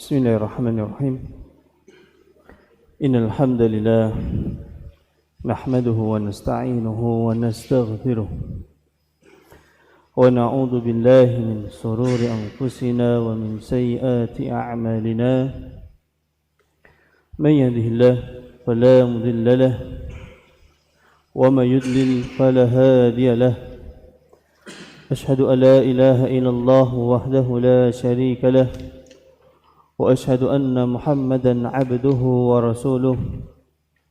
بسم الله الرحمن الرحيم إن الحمد لله نحمده ونستعينه ونستغفره ونعوذ بالله من شرور أنفسنا ومن سيئات أعمالنا من يهده الله فلا مضل له ومن يضلل فلا هادي له أشهد أن لا إله إلا الله وحده لا شريك له وأشهد أن محمدا عبده ورسوله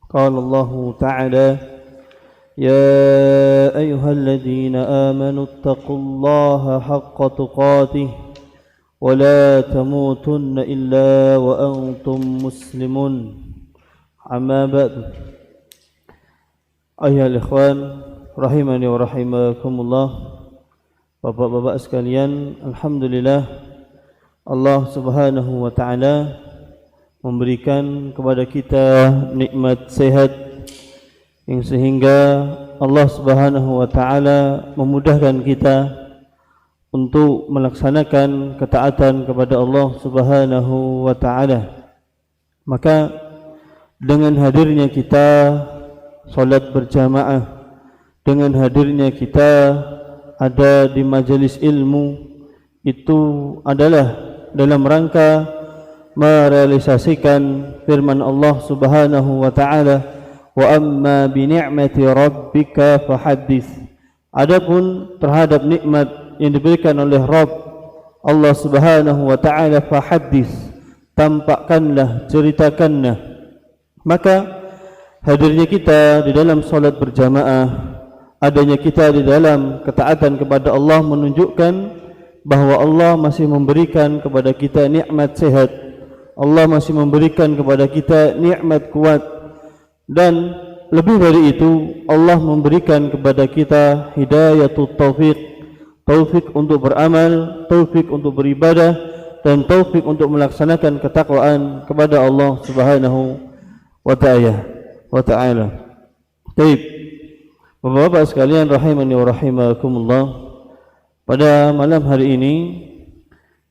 قال الله تعالى يا أيها الذين آمنوا اتقوا الله حق تقاته ولا تموتن إلا وأنتم مسلمون أما بعد أيها الإخوان rahimani wa rahimakumullah. Bapak-bapak sekalian, alhamdulillah Allah Subhanahu wa taala memberikan kepada kita nikmat sehat yang sehingga Allah Subhanahu wa taala memudahkan kita untuk melaksanakan ketaatan kepada Allah Subhanahu wa taala. Maka dengan hadirnya kita salat berjamaah, dengan hadirnya kita ada di majelis ilmu, itu adalah dalam rangka merealisasikan firman Allah Subhanahu wa taala, wa amma bi ni'mati rabbika fahaddits. Adapun terhadap nikmat yang diberikan oleh Rabb Allah Subhanahu wa taala, fahaddits, tampakkanlah, ceritakanlah. Maka hadirnya kita di dalam salat berjamaah, adanya kita di dalam ketaatan kepada Allah menunjukkan bahwa Allah masih memberikan kepada kita nikmat sehat, Allah masih memberikan kepada kita nikmat kuat, dan lebih dari itu Allah memberikan kepada kita hidayatut taufik, taufik untuk beramal, taufik untuk beribadah, dan taufik untuk melaksanakan ketakwaan kepada Allah Subhanahu wa ta'ala. Baik, Bapak-bapak sekalian rahimani wa rahimakumullah, pada malam hari ini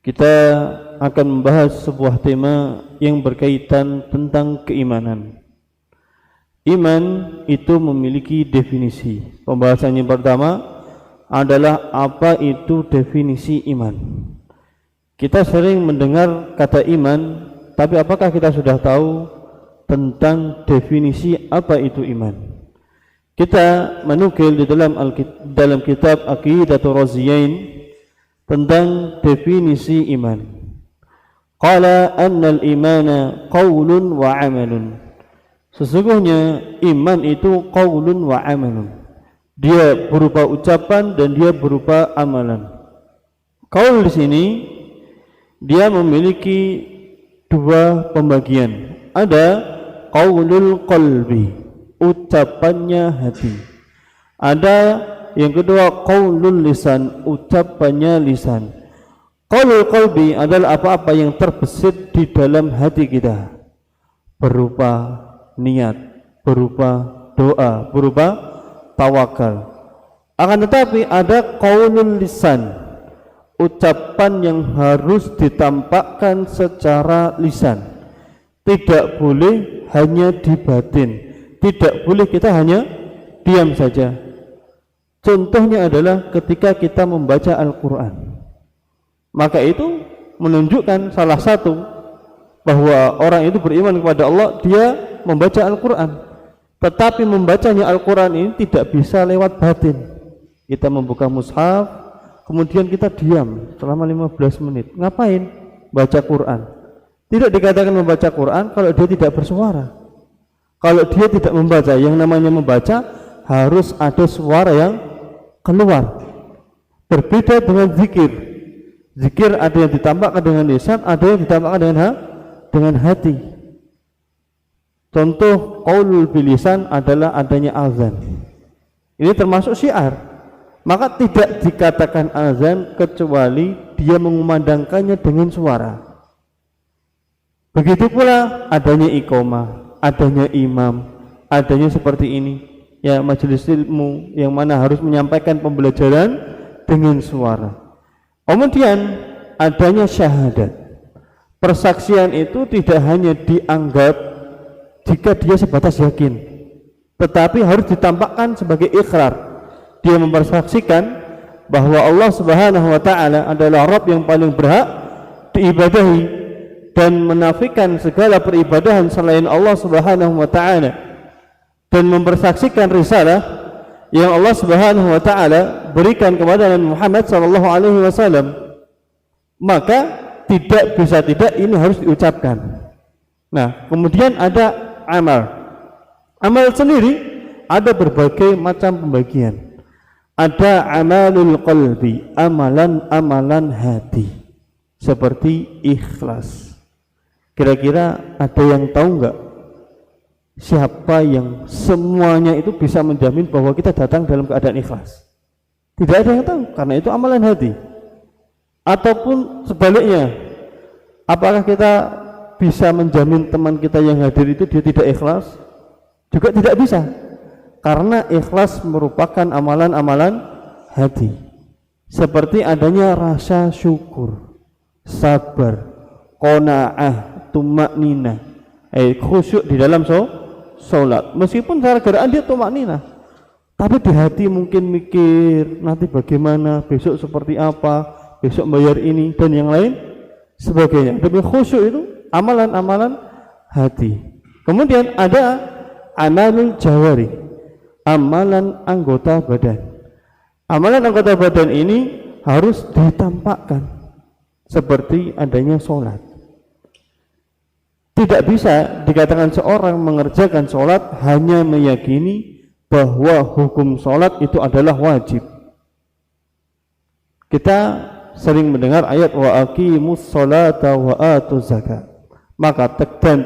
kita akan membahas sebuah tema yang berkaitan tentang keimanan. Iman itu memiliki definisi. Pembahasan yang pertama adalah apa itu definisi iman. Kita sering mendengar kata iman, tapi apakah kita sudah tahu tentang definisi apa itu iman? Kita menukil di dalam kitab Aqidatul Raziyain tentang definisi iman. Qala annal imana qaulun wa amalun. Sesungguhnya iman itu qaulun wa amalun. Dia berupa ucapan dan dia berupa amalan. Qaul di sini dia memiliki dua pembagian. Ada qaulul qalbi, ucapannya hati. Ada yang kedua qaulul lisan, ucapannya lisan. Qaulul qalbi adalah apa-apa yang terbesit di dalam hati kita, berupa niat, berupa doa, berupa tawakal. Akan tetapi ada qaulul lisan, ucapan yang harus ditampakkan secara lisan, tidak boleh hanya di batin, tidak boleh kita hanya diam saja. Contohnya adalah ketika kita membaca Al-Quran, maka itu menunjukkan salah satu bahwa orang itu beriman kepada Allah, dia membaca Al-Quran. Tetapi membacanya Al-Quran ini tidak bisa lewat batin. Kita membuka mushaf, kemudian kita diam selama 15 menit. Ngapain? Baca Quran. Tidak dikatakan membaca Quran kalau dia tidak bersuara. Kalau dia tidak membaca, yang namanya membaca harus ada suara yang keluar. Berbeda dengan zikir. Zikir ada yang ditampakkan dengan lisan, ada yang ditampakkan dengan hati. Contoh qaulul bilisan adalah adanya azan. Ini termasuk syiar. Maka tidak dikatakan azan kecuali dia mengumandangkannya dengan suara. Begitu pula adanya iqamah, adanya imam, adanya seperti ini, ya majelis ilmu yang mana harus menyampaikan pembelajaran dengan suara. Kemudian adanya syahadat. persaksian itu tidak hanya dianggap jika dia sebatas yakin, tetapi harus ditampakkan sebagai ikrar. Dia mempersaksikan bahwa Allah Subhanahu wa taala adalah Rabb yang paling berhak diibadahi dan menafikan segala peribadahan selain Allah Subhanahu wa taala, dan mempersaksikan risalah yang Allah Subhanahu wa taala berikan kepada Nabi Muhammad sallallahu alaihi wasallam. Maka tidak bisa tidak, ini harus diucapkan. Nah, kemudian ada amal. Amal sendiri ada berbagai macam pembagian. Ada amalul qalbi, amalan-amalan hati, seperti ikhlas. Kira-kira ada yang tahu enggak siapa yang semuanya itu bisa menjamin bahwa kita datang dalam keadaan ikhlas? Tidak ada yang tahu, karena itu amalan hati. Ataupun sebaliknya, apakah kita bisa menjamin teman kita yang hadir itu dia tidak ikhlas? Juga tidak bisa, karena ikhlas merupakan amalan-amalan hati. Seperti adanya rasa syukur, sabar, qanaah, tumakninah, khusyuk di dalam sholat. Meskipun gara-gara dia tumakninah, tapi di hati mungkin mikir nanti bagaimana, besok seperti apa, besok bayar ini dan yang lain sebagainya. Demi khusyuk itu amalan-amalan hati. Kemudian ada amalul jawari, amalan anggota badan. Amalan anggota badan ini harus ditampakkan, seperti adanya sholat. Tidak bisa dikatakan seorang mengerjakan sholat hanya meyakini bahwa hukum sholat itu adalah wajib. Kita sering mendengar ayat wa aqimus sholata wa atuz zakat, maka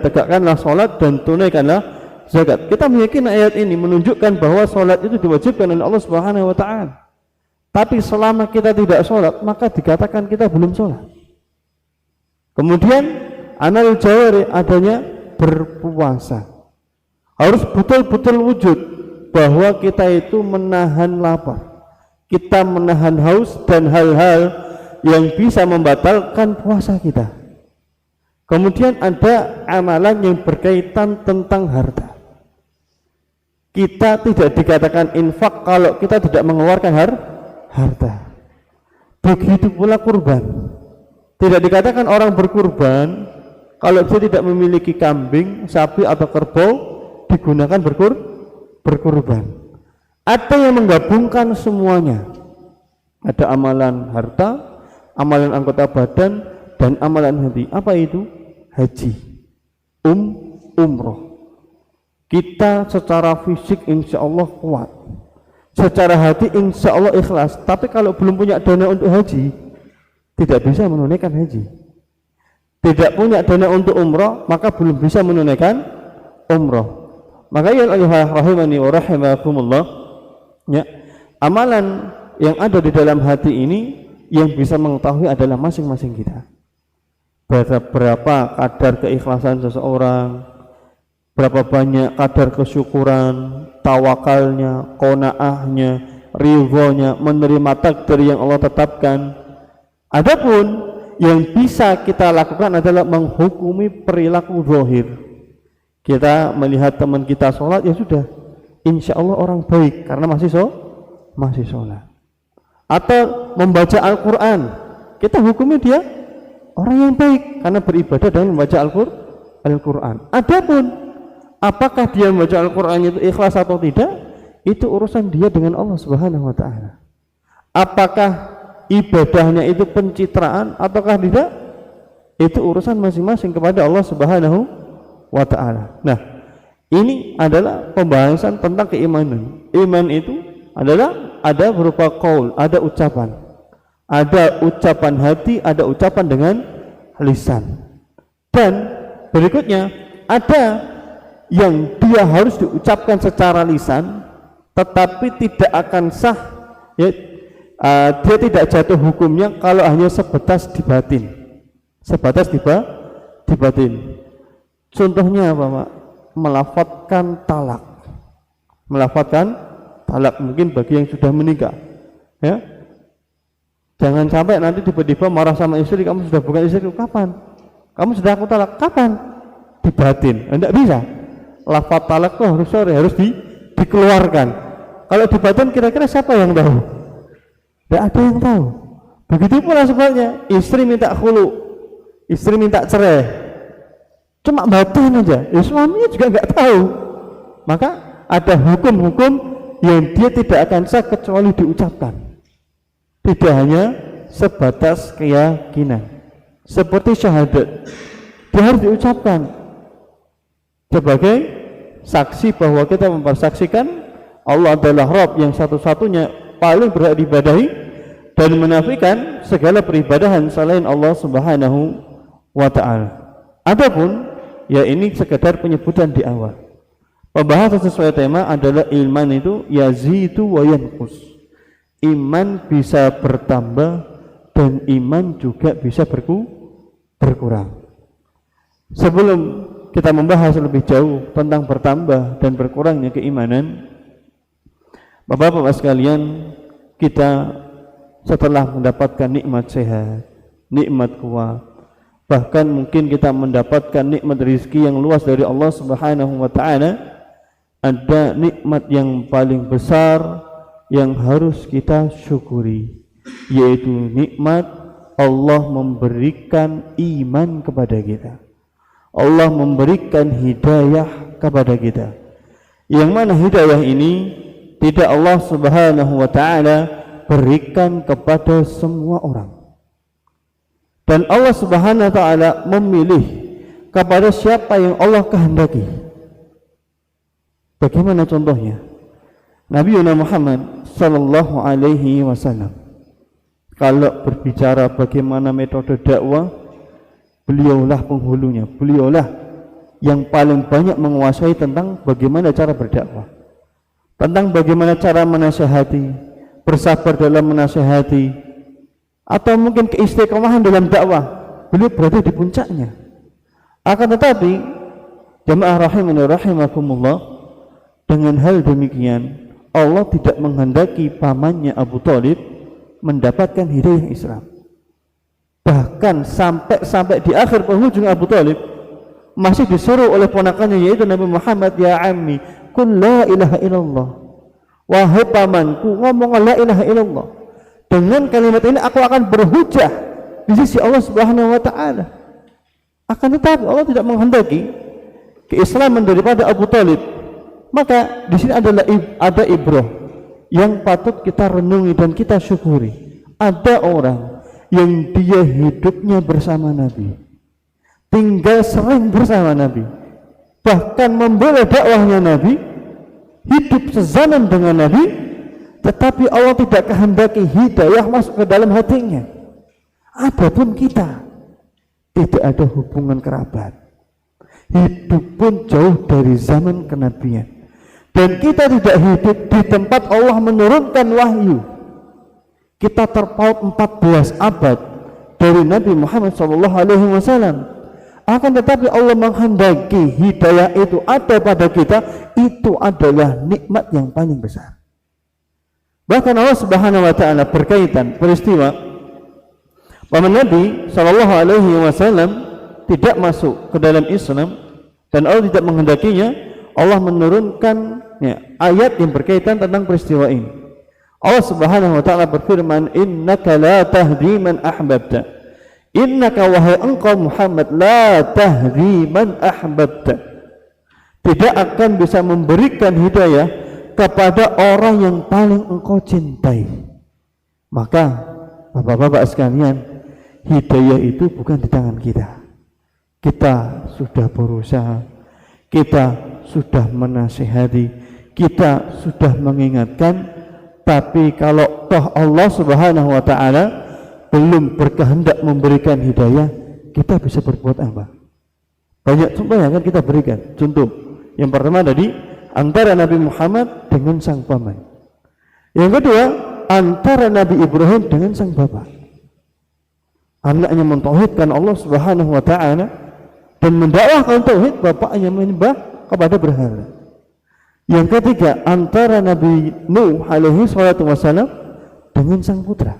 tegakkanlah sholat dan tunaikanlah zakat. Kita meyakini ayat ini menunjukkan bahwa sholat itu diwajibkan oleh Allah Subhanahu wa taala. Tapi selama kita tidak sholat, maka dikatakan kita belum sholat. Kemudian amal jawari adanya berpuasa. Harus betul-betul wujud bahwa kita itu menahan lapar, kita menahan haus dan hal-hal yang bisa membatalkan puasa kita. Kemudian ada amalan yang berkaitan tentang harta. Kita tidak dikatakan infak kalau kita tidak mengeluarkan harta. Begitu pula kurban. Tidak dikatakan orang berkurban kalau dia tidak memiliki kambing, sapi atau kerbau digunakan berkurban. Ada yang menggabungkan semuanya. Ada amalan harta, amalan anggota badan, dan amalan hati. Apa itu? Haji, umroh. Kita secara fisik insya Allah kuat, secara hati insya Allah ikhlas. Tapi kalau belum punya dana untuk haji, tidak bisa menunaikan haji. Tidak punya dana untuk umroh, maka belum bisa menunaikan umroh. Maka ya Allah rahimani wa rahimakumullah, ya, amalan yang ada di dalam hati ini yang bisa mengetahui adalah masing-masing kita. Berapa kadar keikhlasan seseorang, berapa banyak kadar kesyukuran, tawakalnya, qanaahnya, ridhonya, menerima takdir yang Allah tetapkan. Adapun yang bisa kita lakukan adalah menghukumi perilaku zahir. Kita melihat teman kita sholat, ya sudah, insya Allah orang baik karena masih sholat. Atau membaca Al-Quran, kita hukumi dia orang yang baik karena beribadah dengan membaca Al-Quran. Adapun apakah dia membaca Al-Quran itu ikhlas atau tidak, itu urusan dia dengan Allah Subhanahu wa taala. Apakah ibadahnya itu pencitraan ataukah tidak, itu urusan masing-masing kepada Allah Subhanahu wa ta'ala. Nah, ini adalah pembahasan tentang keimanan. Iman itu adalah ada berupa qaul, ada ucapan. Ada ucapan hati, ada ucapan dengan lisan. Dan berikutnya ada yang dia harus diucapkan secara lisan tetapi tidak akan sah, ya, dia tidak jatuh hukumnya kalau hanya sebatas di batin. Sebatas di batin. Contohnya apa, Pak? Melafadzkan talak. Melafadzkan talak mungkin bagi yang sudah menikah. Ya. Jangan sampai nanti tiba-tiba marah sama istri, kamu sudah bukan istri, kapan? Kamu sudah aku talak, kapan? Di batin. Enggak bisa. Lafaz talak tuh harus dikeluarkan. Kalau di batin kira-kira siapa yang tahu? Tidak ada yang tahu. Begitu pula sebaliknya, istri minta khulu, istri minta cerai, cuma batin aja, ya suaminya juga nggak tahu. Maka ada hukum-hukum yang dia tidak akan sah kecuali diucapkan, tidak hanya sebatas keyakinan. Seperti syahadat, dia harus diucapkan sebagai saksi bahwa kita mempersaksikan Allah adalah Rabb yang satu-satunya paling berhak diibadahi, dan menafikan segala peribadahan selain Allah Subhanahu wa ta'ala. Adapun ya ini sekedar penyebutan di awal. Pembahasan sesuai tema adalah iman itu yazidu wa yanqus. Iman bisa bertambah dan iman juga bisa berkurang. Sebelum kita membahas lebih jauh tentang bertambah dan berkurangnya keimanan, Bapak-bapak sekalian, kita setelah mendapatkan nikmat sehat, nikmat kuat, bahkan mungkin kita mendapatkan nikmat rezeki yang luas dari Allah Subhanahu wa ta'ala, ada nikmat yang paling besar yang harus kita syukuri, yaitu nikmat Allah memberikan iman kepada kita. Allah memberikan hidayah kepada kita, yang mana hidayah ini tidak Allah Subhanahu wa ta'ala berikan kepada semua orang, dan Allah Subhanahu wa ta'ala memilih kepada siapa yang Allah kehendaki. Bagaimana contohnya? Nabi Muhammad sallallahu alaihi wasallam kalau berbicara bagaimana metode dakwah, beliaulah penghulunya, beliaulah yang paling banyak menguasai tentang bagaimana cara berdakwah, tentang bagaimana cara menasihati, bersabar dalam menasihati, atau mungkin keistiqomahan dalam dakwah. Beliau berada di puncaknya. Akan tetapi jamaah rahimani rahimakumullah, dengan hal demikian Allah tidak menghendaki pamannya Abu Thalib mendapatkan hidayah Islam. Bahkan sampai di akhir penghujung Abu Thalib masih disuruh oleh ponakannya yaitu Nabi Muhammad, ya ammi qul la ilaha illallah, wahai pamanku, ngomong la ilaha illallah. Dengan kalimat ini aku akan berhujah di sisi Allah Subhanahu wa ta'ala. Akan tetapi Allah tidak menghendaki keislaman daripada Abu Thalib. Maka di sini ada ibrah yang patut kita renungi dan kita syukuri. Ada orang yang dia hidupnya bersama Nabi, tinggal sering bersama Nabi, bahkan membela dakwahnya Nabi, hidup sezaman dengan Nabi, tetapi Allah tidak kehendaki hidayah masuk ke dalam hatinya. Adapun kita tidak ada hubungan kerabat, hidup pun jauh dari zaman kenabian, dan kita tidak hidup di tempat Allah menurunkan wahyu. Kita terpaut 14 abad dari Nabi Muhammad SAW. Akan tetapi Allah menghendaki hidayah itu ada pada kita. Itu adalah nikmat yang paling besar. Bahkan Allah Subhanahu wa ta'ala berkaitan peristiwa bahwa Nabi SAW tidak masuk ke dalam Islam dan Allah tidak menghendakinya, Allah menurunkan ayat yang berkaitan tentang peristiwa ini. Allah Subhanahu wa ta'ala berfirman, innaka la tahdi man ahbabta, innaka wahai engkau Muhammad la tahdi man ahbabta, tidak akan bisa memberikan hidayah kepada orang yang paling engkau cintai. Maka bapak-bapak sekalian, hidayah itu bukan di tangan kita. Kita sudah berusaha, kita sudah menasihati, kita sudah mengingatkan, tapi kalau toh Allah Subhanahu wa ta'ala belum berkehendak memberikan hidayah, kita bisa berbuat apa? Banyak contoh yang akan kita berikan. Contoh yang pertama tadi, antara Nabi Muhammad dengan sang paman. Yang kedua, antara Nabi Ibrahim dengan sang bapak. Anaknya mentauhidkan Allah Subhanahu wa ta'ala dan mendakwahkan tauhid, bapaknya menyembah kepada berhala. Yang ketiga, antara Nabi Nuh alaihi salatu wassalam dengan sang putra.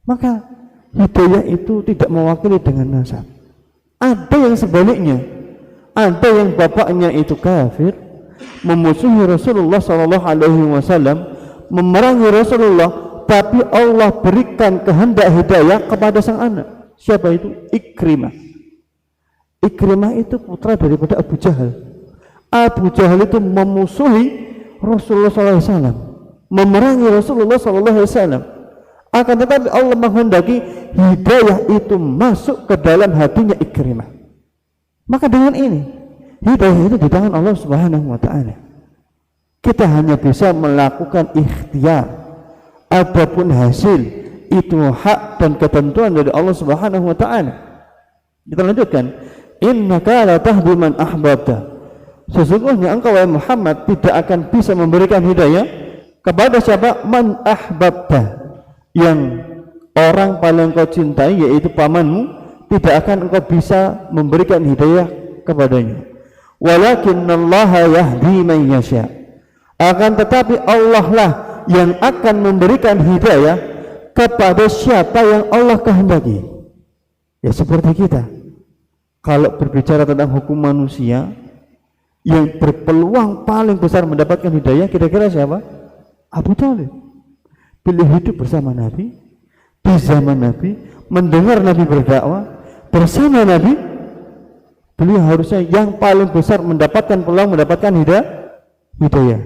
Maka hidayah itu tidak mewakili dengan nasab, Ada yang sebaliknya, ada yang bapaknya itu kafir, memusuhi Rasulullah sallallahu alaihi wasallam, memerangi Rasulullah, tapi Allah berikan kehendak hidayah kepada sang anak. Siapa itu? Ikrimah. Ikrimah itu putra daripada Abu Jahal. Abu Jahal itu memusuhi Rasulullah sallallahu alaihi wasallam, memerangi Rasulullah sallallahu alaihi wasallam. Akan tetapi Allah menghendaki hidayah itu masuk ke dalam hatinya Ikrimah. Maka dengan ini hidayah itu di tangan Allah Subhanahu wa taala. Kita hanya bisa melakukan ikhtiar. Adapun hasil itu hak dan ketentuan dari Allah Subhanahu wa taala. Kita lanjutkan. Innaka la tahdi man ahbabta. Sesungguhnya engkau wahai Muhammad tidak akan bisa memberikan hidayah kepada siapa? Man ahbabta. Yang orang paling kau cintai yaitu pamanmu, tidak akan engkau bisa memberikan hidayah kepadanya. Walakinnallaha yahdi man yasha. Akan tetapi Allah lah yang akan memberikan hidayah kepada siapa yang Allah kehendaki. Ya seperti kita. Kalau berbicara tentang hukum manusia, yang berpeluang paling besar mendapatkan hidayah kira-kira siapa? Abu Thalib. Beliau hidup bersama Nabi, di zaman Nabi, mendengar Nabi berdakwah bersama Nabi. Beliau harusnya yang paling besar mendapatkan peluang mendapatkan hidayah.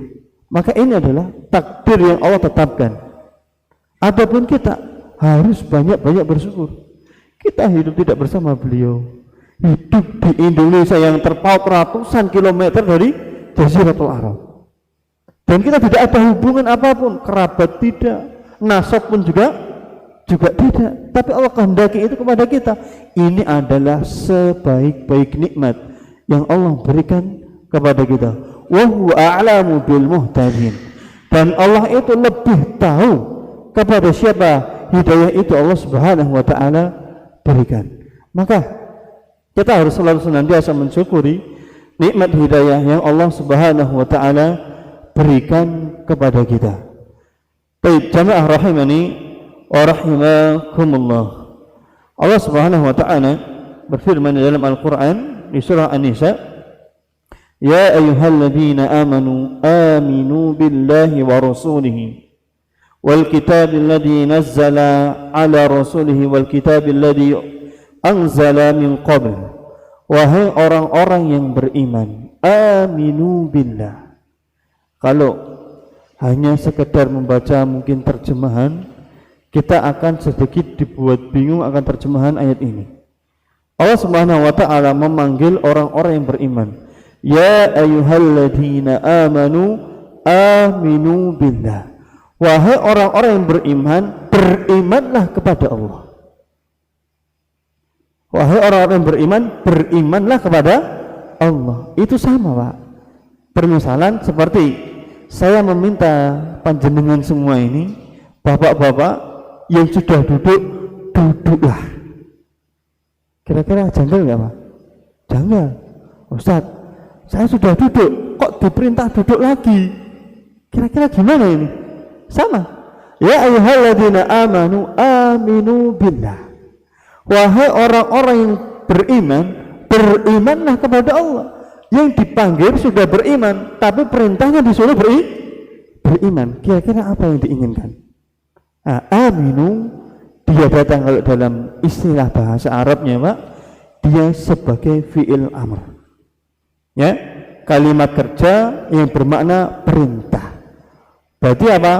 Maka ini adalah takdir yang Allah tetapkan. Adapun kita harus banyak-banyak bersyukur. Kita hidup tidak bersama beliau, hidup di Indonesia yang terpaut ratusan kilometer dari Jaziratul Arab, dan kita tidak ada hubungan apapun, kerabat tidak, nasab pun juga tidak, tapi Allah kehendaki itu kepada kita. Ini adalah sebaik-baik nikmat yang Allah berikan kepada kita. Wa huwa a'lamu bil muhtadin. Dan Allah itu lebih tahu kepada siapa hidayah itu Allah Subhanahu wa taala berikan. Maka kita harus selalu senantiasa mensyukuri nikmat hidayah yang Allah Subhanahu wa taala berikan kepada kita. Baik, jamaah rahimani wa rahimakumullah. Allah Subhanahu wa taala berfirman dalam Al-Qur'an di surah An-Nisa, "Ya ayyuhalladzina amanu aminu billahi wa rasulihi wal kitabil ladzi nazzala ala rasulihi wal kitabil ladzi anzala min qabl." Wahai orang-orang yang beriman, aminu billah. Kalau hanya sekedar membaca mungkin terjemahan, kita akan sedikit dibuat bingung akan terjemahan ayat ini. Allah Subhanahu wa taala memanggil orang-orang yang beriman. Ya ayyuhalladzina amanu aminu billah. Wahai orang-orang yang beriman, berimanlah kepada Allah. Wahai orang-orang yang beriman, berimanlah kepada Allah. Itu sama, Pak. Permisalan seperti saya meminta panjenengan semua ini, bapak-bapak yang sudah duduk, duduklah. Kira-kira janggal nggak, Pak? Janggal. Ustaz, saya sudah duduk, kok diperintah duduk lagi? Kira-kira gimana ini? Sama. Ya ayyuhalladzina amanu aminu billah. Wahai orang-orang yang beriman, berimanlah kepada Allah. Yang dipanggil sudah beriman, tapi perintahnya disuruh beriman. Kira-kira apa yang diinginkan? Aminu, dia datang kalau dalam istilah bahasa Arabnya, Pak, dia sebagai fi'il amr. Ya, kalimat kerja yang bermakna perintah. Berarti apa?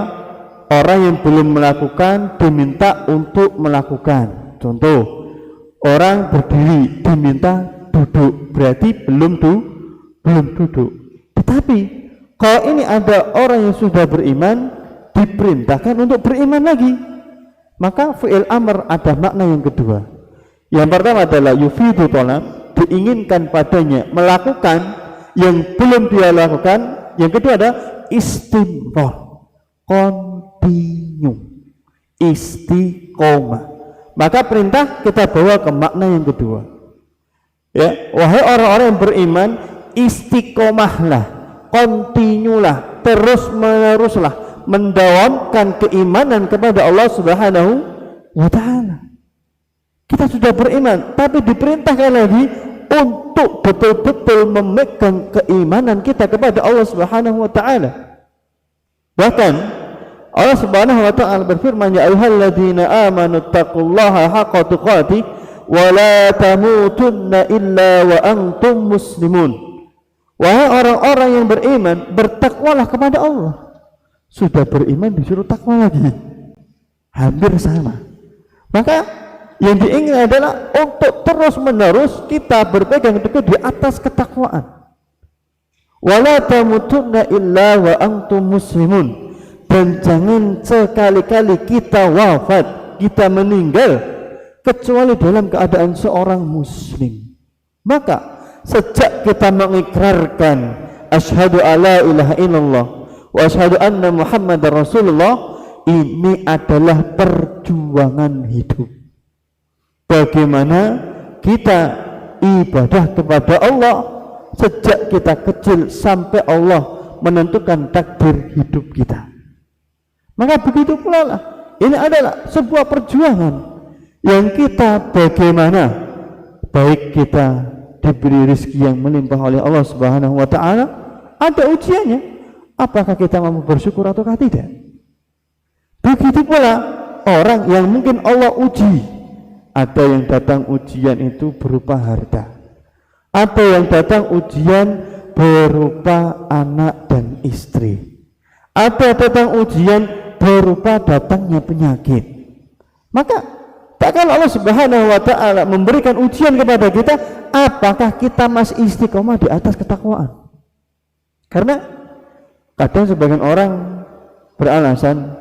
Orang yang belum melakukan diminta untuk melakukan. Contoh, orang berdiri diminta duduk, berarti belum duduk. Tetapi kalau ini ada orang yang sudah beriman, diperintahkan untuk beriman lagi, maka fi'il amr ada makna yang kedua. Yang pertama adalah yufidu tolab, diinginkan padanya melakukan yang belum dia lakukan. Yang kedua ada istimror, continue, istiqomah. Maka perintah kita bawa ke makna yang kedua. Ya, wahai orang-orang yang beriman, istiqomahlah, kontinulah, terus meneruslah mendawamkan keimanan kepada Allah Subhanahu wa taala. Kita sudah beriman, tapi diperintahkan lagi untuk betul-betul memegang keimanan kita kepada Allah Subhanahu wa taala. Bahkan Allah Subhanahu wa taala berfirman, ya ayyuhalladzina amanu taqullaha haqqa tuqatih wa la tamutunna illa wa antum muslimun. Wahai orang-orang yang beriman, bertakwalah kepada Allah. Sudah beriman disuruh takwa lagi, hampir sama. Maka yang diinginkan adalah untuk terus menerus kita berpegang teguh di atas ketakwaan. Wala tamutunna illa wa antum muslimun. Dan jangan sekali-kali kita wafat, kita meninggal kecuali dalam keadaan seorang muslim. Maka sejak kita mengikrarkan asyhadu alla ilaha illallah wa asyhadu anna muhammadar rasulullah, ini adalah perjuangan hidup. Bagaimana kita ibadah kepada Allah sejak kita kecil sampai Allah menentukan takdir hidup kita. Maka begitu pula lah, ini adalah sebuah perjuangan yang kita bagaimana baik kita diberi rezeki yang melimpah oleh Allah Subhanahu wa taala, ada ujiannya. Apakah kita mampu bersyukur ataukah tidak? Begitu pula orang yang mungkin Allah uji, ada yang datang ujian itu berupa harta, ada yang datang ujian berupa anak dan istri, ada datang ujian berupa datangnya penyakit. Maka takkan Allah Subhanahu wa taala memberikan ujian kepada kita, apakah kita masih istiqomah di atas ketakwaan? Karena kadang sebagian orang beralasan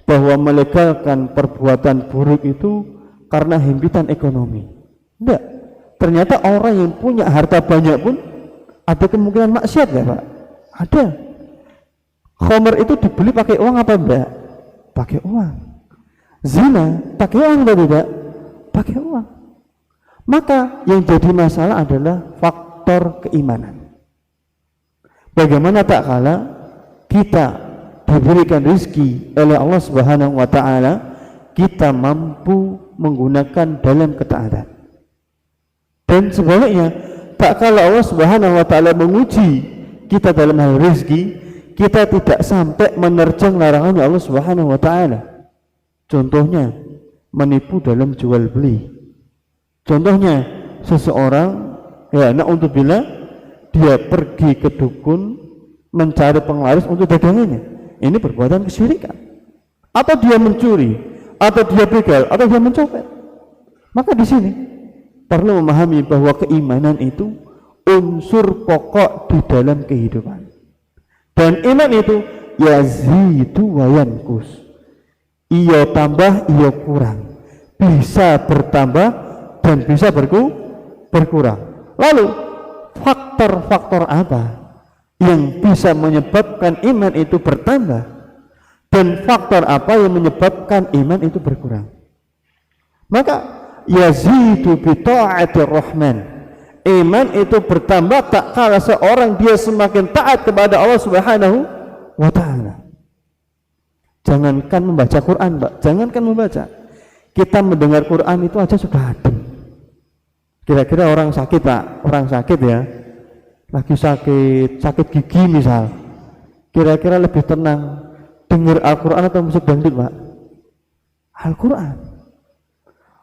bahwa melegalkan perbuatan buruk itu karena himpitan ekonomi. Enggak, ternyata orang yang punya harta banyak pun ada kemungkinan maksiat ya Pak? Ada. Khamr itu dibeli pakai uang apa enggak? Pakai uang. Zina pakai uang atau tidak? Pakai uang. Maka yang jadi masalah adalah faktor keimanan. Bagaimana tak kala kita diberikan rezeki oleh Allah Subhanahu wa taala, kita mampu menggunakan dalam ketaatan. Dan sebaliknya, tak kala Allah Subhanahu wa taala menguji kita dalam hal rezeki, kita tidak sampai menerjang larangannya Allah Subhanahu wa taala. Contohnya menipu dalam jual beli. Contohnya seseorang na'udzubillah, dia pergi ke dukun mencari penglaris untuk dagangannya. Ini perbuatan kesyirikan. Atau dia mencuri, atau dia begal, atau dia mencopet. Maka di sini perlu memahami bahwa keimanan itu unsur pokok di dalam kehidupan. Dan iman itu yazidu wa yanqus. Iya tambah, iya kurang. Bisa bertambah dan bisa berkurang. Lalu faktor-faktor apa yang bisa menyebabkan iman itu bertambah dan faktor apa yang menyebabkan iman itu berkurang? Maka yazidu bi ta'atir rahman. Iman itu bertambah tak kala seorang dia semakin taat kepada Allah Subhanahu wa taala. Jangankan membaca Quran, Pak, jangankan membaca. Kita mendengar Quran itu aja sudah adem. Kira-kira orang sakit, Pak, orang sakit ya, lagi sakit gigi misal, kira-kira lebih tenang dengar Al-Quran atau musik dangdut, Pak? Al-Quran.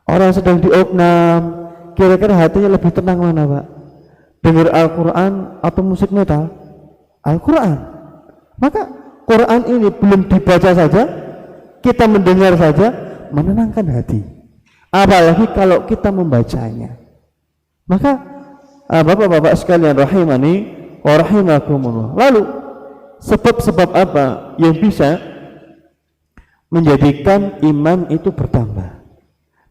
Orang sedang diopnam, kira-kira hatinya lebih tenang mana, Pak? Dengar Al-Quran atau musik metal? Al-Quran. Maka Quran ini belum dibaca saja, kita mendengar saja, menenangkan hati. Apalagi kalau kita membacanya. Maka bapak-bapak sekalian rahimani wa rahimakumullah. Lalu sebab-sebab apa yang bisa menjadikan iman itu bertambah,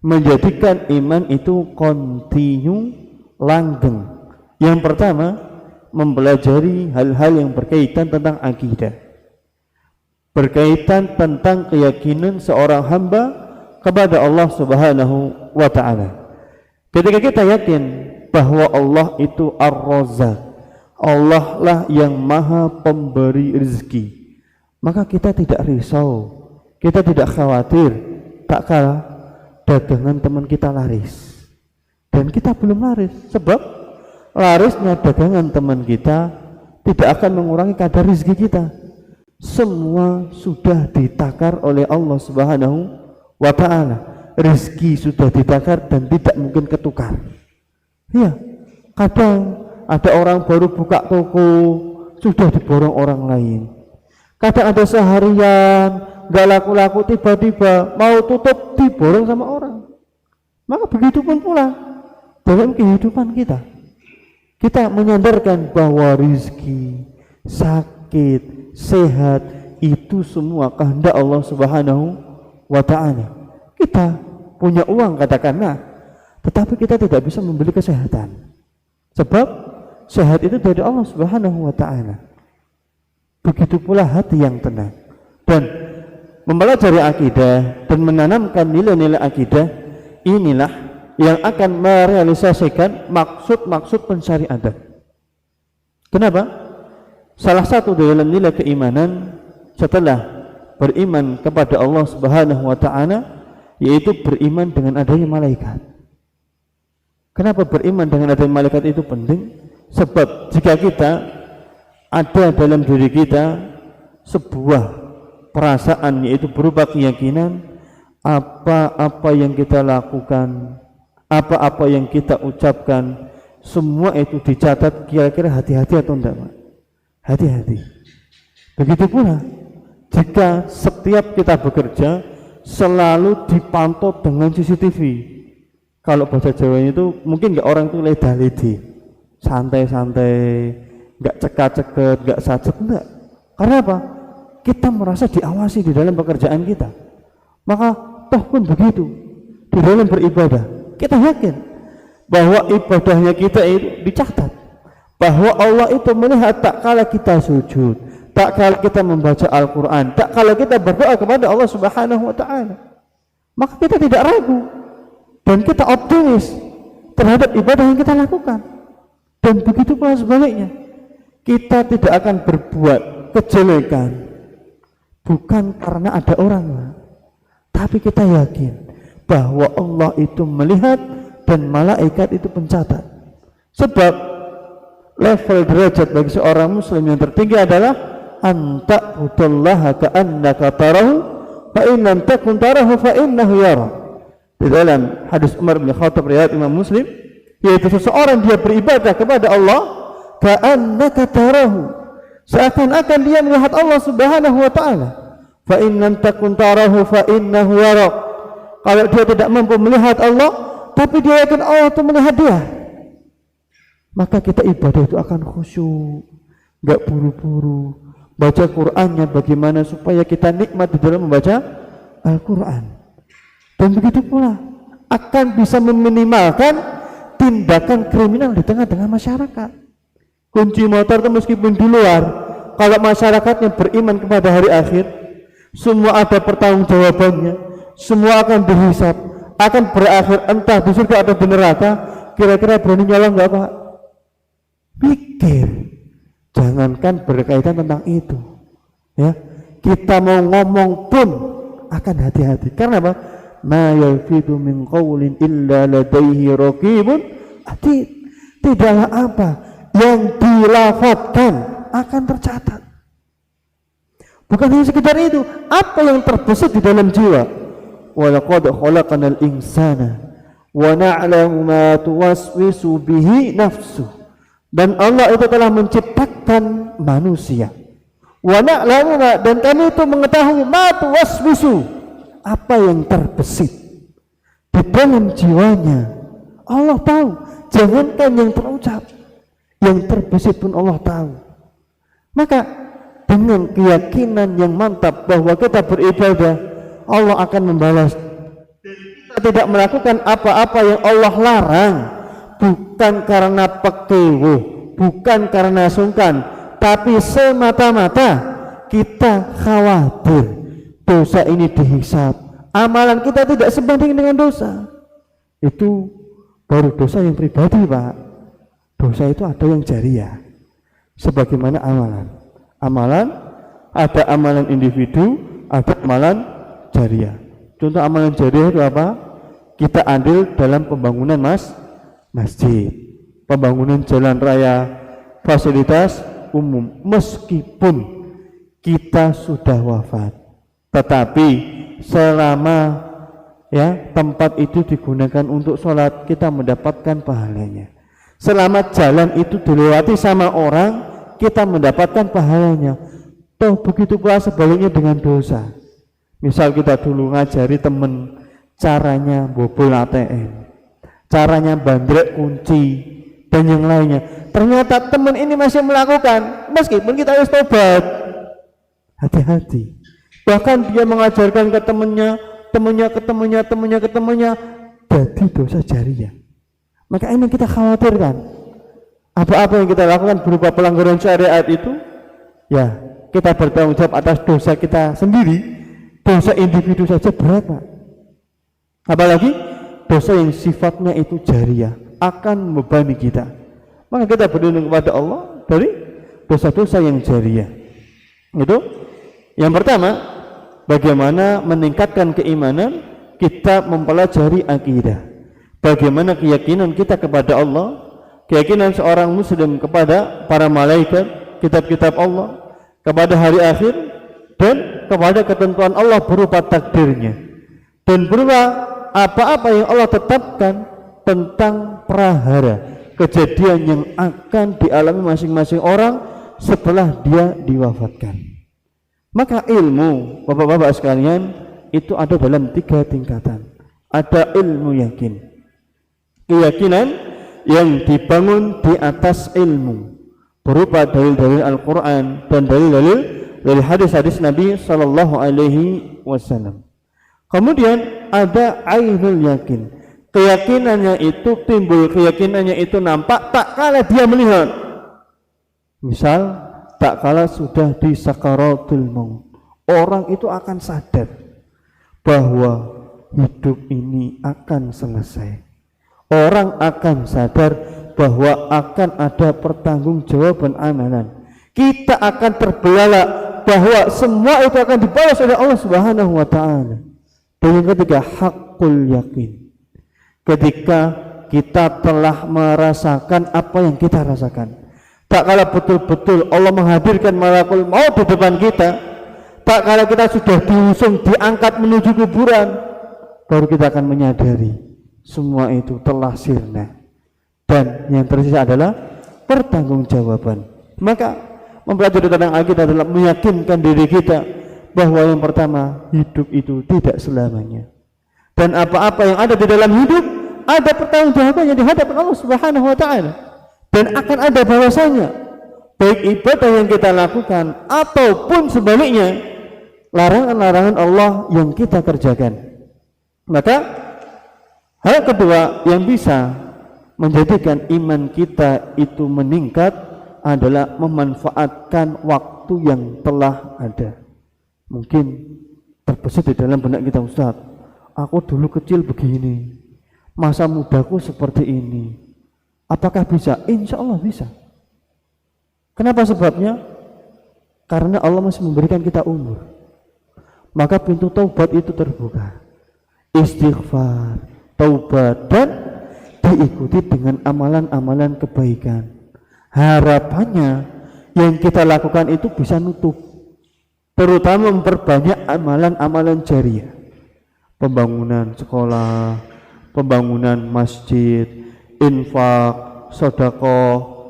menjadikan iman itu kontinu, langgeng? Yang pertama, mempelajari hal-hal yang berkaitan tentang akidah, berkaitan tentang keyakinan seorang hamba kepada Allah Subhanahu wa ta'ala. Ketika kita yakin bahwa Allah itu Ar-Razzaq, Allah lah yang maha pemberi rezeki, maka kita tidak risau, kita tidak khawatir tak kala dagangan teman kita laris dan kita belum laris, sebab larisnya dagangan teman kita tidak akan mengurangi kadar rezeki kita. Semua sudah ditakar oleh Allah Subhanahu wa ta'ala. Rezeki sudah ditakar dan tidak mungkin ketukar. Iya, kadang ada orang baru buka toko sudah diborong orang lain. Kadang ada seharian gak laku-laku, tiba-tiba mau tutup diborong sama orang. Maka begitu pun pula dalam kehidupan kita. Kita menyandarkan bahwa rezeki, sakit, sehat itu semua kehendak Allah Subhanahu wa ta'ala. Kita punya uang katakanlah, tetapi kita tidak bisa membeli kesehatan. Sebab sehat itu dari Allah Subhanahu wa ta'ala. Begitu pula hati yang tenang. Dan mempelajari akidah dan menanamkan nilai-nilai akidah, inilah yang akan merealisasikan maksud-maksud pensyariatan. Kenapa? Salah satu dalam nilai keimanan setelah beriman kepada Allah Subhanahu wa ta'ala yaitu beriman dengan adanya malaikat. Kenapa beriman dengan adanya malaikat itu penting? Sebab jika kita ada dalam diri kita sebuah perasaan, yaitu berupa keyakinan, apa-apa yang kita lakukan, apa-apa yang kita ucapkan, semua itu dicatat. Kira-kira hati-hati atau enggak, Pak? Hati-hati. Begitu pula jika setiap kita bekerja selalu dipantau dengan CCTV. Kalau bahasa Jawanya itu mungkin enggak, orang itu leda-ledi, santai-santai, enggak cekak-ceket, enggak sajet, enggak. Karena apa? Kita merasa diawasi di dalam pekerjaan kita. Maka toh pun begitu di dalam beribadah, kita yakin bahwa ibadahnya kita itu dicatat, bahwa Allah itu melihat tak kala kita sujud, tak kala kita membaca Al-Quran, tak kala kita berdoa kepada Allah Subhanahu wa ta'ala. Maka kita tidak ragu dan kita optimis terhadap ibadah yang kita lakukan. Dan begitu pula sebaliknya, kita tidak akan berbuat kejelekan bukan karena ada orang, tapi kita yakin bahwa Allah itu melihat dan malaikat itu pencatat. Sebab level derajat bagi seorang muslim yang tertinggi adalah anta budallaha ka'annaka tarahu fa in lam takun tarahu fa innahu yara. Di dalam hadis Umar bin Khattab riwayat Imam Muslim, yaitu seseorang dia beribadah kepada Allah ka'annaka tarahu, seakan-akan dia melihat Allah Subhanahu wa ta'ala. Fa in lam takun tarahu fa innahu yara. Kalau dia tidak mampu melihat Allah, tapi dia yakin Allah itu melihat dia, maka kita ibadah itu akan khusyuk, enggak buru-buru. Baca Qur'annya bagaimana supaya kita nikmat di dalam membaca Al-Quran. Dan begitu pula akan bisa meminimalkan tindakan kriminal di tengah-tengah masyarakat. Kunci motor itu meskipun di luar, kalau masyarakatnya beriman kepada hari akhir, semua ada pertanggungjawabannya, semua akan dihisab, akan berakhir entah di surga atau di neraka. Kira-kira berani nyolong enggak, Pak? Pikir, jangankan berkaitan tentang itu, ya, kita mau ngomong pun akan hati-hati. Karena apa? Ma yalfidu min qawlin illa ladaihi raqibun atid. Tidaklah apa yang dilafadzkan akan tercatat. Bukan hanya sekedar itu, apa yang terbesit di dalam jiwa. Wa laqad khalaqnal insana wa na'lamu ma tuwaswisu bihi nafsuh. Dan Allah itu telah menciptakan manusia. Wa na'lamu ma, dan kami itu mengetahui ma tuwaswisu, apa yang terbesit di dalam jiwanya. Allah tahu, jangankan yang terucap, yang terbesit pun Allah tahu. Maka dengan keyakinan yang mantap bahwa kita beribadah, Allah akan membalas. Kita tidak melakukan apa-apa yang Allah larang, bukan karena pekewo, bukan karena sungkan, tapi semata-mata kita khawatir dosa ini dihisab, amalan kita tidak sebanding dengan dosa. Itu baru dosa yang pribadi, Pak. Dosa itu ada yang jariah, sebagaimana amalan ada amalan individu, ada amalan jariah. Contoh amalan jariah itu apa? kita andil dalam pembangunan masjid, pembangunan jalan raya, fasilitas umum, meskipun kita sudah wafat, tetapi selama tempat itu digunakan untuk sholat, kita mendapatkan pahalanya. Selama jalan itu dilewati sama orang, kita mendapatkan pahalanya. Toh begitu pula sebaliknya dengan dosa. Misal kita dulu ngajari temen caranya bobol ATM, caranya bandrek kunci, dan yang lainnya. Ternyata teman ini masih melakukan, meskipun kita harus tobat. Hati-hati. Bahkan dia mengajarkan ke temannya, jadi dosa jariah. Maka ini kita khawatirkan. Apa-apa yang kita lakukan berupa pelanggaran syariat itu, ya kita bertanggung jawab atas dosa kita sendiri. Dosa individu saja berat, Pak. Apalagi dosa yang sifatnya itu jariah, akan membebani kita. Maka kita berlindung kepada Allah dari dosa-dosa yang jariah. Itu yang pertama. Bagaimana meningkatkan keimanan, kita mempelajari akidah. Bagaimana keyakinan kita kepada Allah, keyakinan seorang muslim kepada para malaikat, kitab-kitab Allah, kepada hari akhir, dan kepada ketentuan Allah berupa takdirnya, dan berupa apa-apa yang Allah tetapkan tentang prahara, kejadian yang akan dialami masing-masing orang setelah dia diwafatkan. Maka ilmu, bapak-bapak sekalian, itu ada dalam 3 tingkatan. Ada ilmu yakin, keyakinan yang dibangun di atas ilmu berupa dalil-dalil Al-Quran dan dalil-dalil dari hadis-hadis Nabi Sallallahu Alaihi Wasallam. Kemudian ada ainul yakin, keyakinannya itu timbul, keyakinannya itu nampak tak kala dia melihat. Misal tak kala sudah di sakaratul maut, orang itu akan sadar bahwa hidup ini akan selesai. Orang akan sadar bahwa akan ada pertanggungjawaban amalan. Kita akan terbelalak bahwa semua itu akan dibalas oleh Allah Subhanahu wa taala. Dan yang ketiga, hakul yakin. Ketika kita telah merasakan apa yang kita rasakan, tak kala betul-betul Allah menghadirkan malakul maut di depan kita, tak kala kita sudah diusung, diangkat menuju kuburan, baru kita akan menyadari semua itu telah sirna, dan yang tersisa adalah pertanggungjawaban. Maka mempelajari tentang akidah adalah meyakinkan diri kita bahwa yang pertama, hidup itu tidak selamanya, dan apa-apa yang ada di dalam hidup ada pertanggungjawabannya di hadapan Allah Subhanahu wa taala. Dan akan ada bahwasanya baik ibadah yang kita lakukan ataupun sebaliknya larangan-larangan Allah yang kita kerjakan. Maka hal kedua yang bisa menjadikan iman kita itu meningkat adalah memanfaatkan waktu yang telah ada. Mungkin terbesit di dalam benak kita, Ustaz, aku dulu kecil begini, masa mudaku seperti ini. Apakah bisa? Insya Allah bisa. Kenapa sebabnya? Karena Allah masih memberikan kita umur. Maka pintu taubat itu terbuka. Istighfar, taubat, dan diikuti dengan amalan-amalan kebaikan. Harapannya yang kita lakukan itu bisa nutup, terutama memperbanyak amalan-amalan jariah. Pembangunan sekolah, pembangunan masjid, infak, sedekah,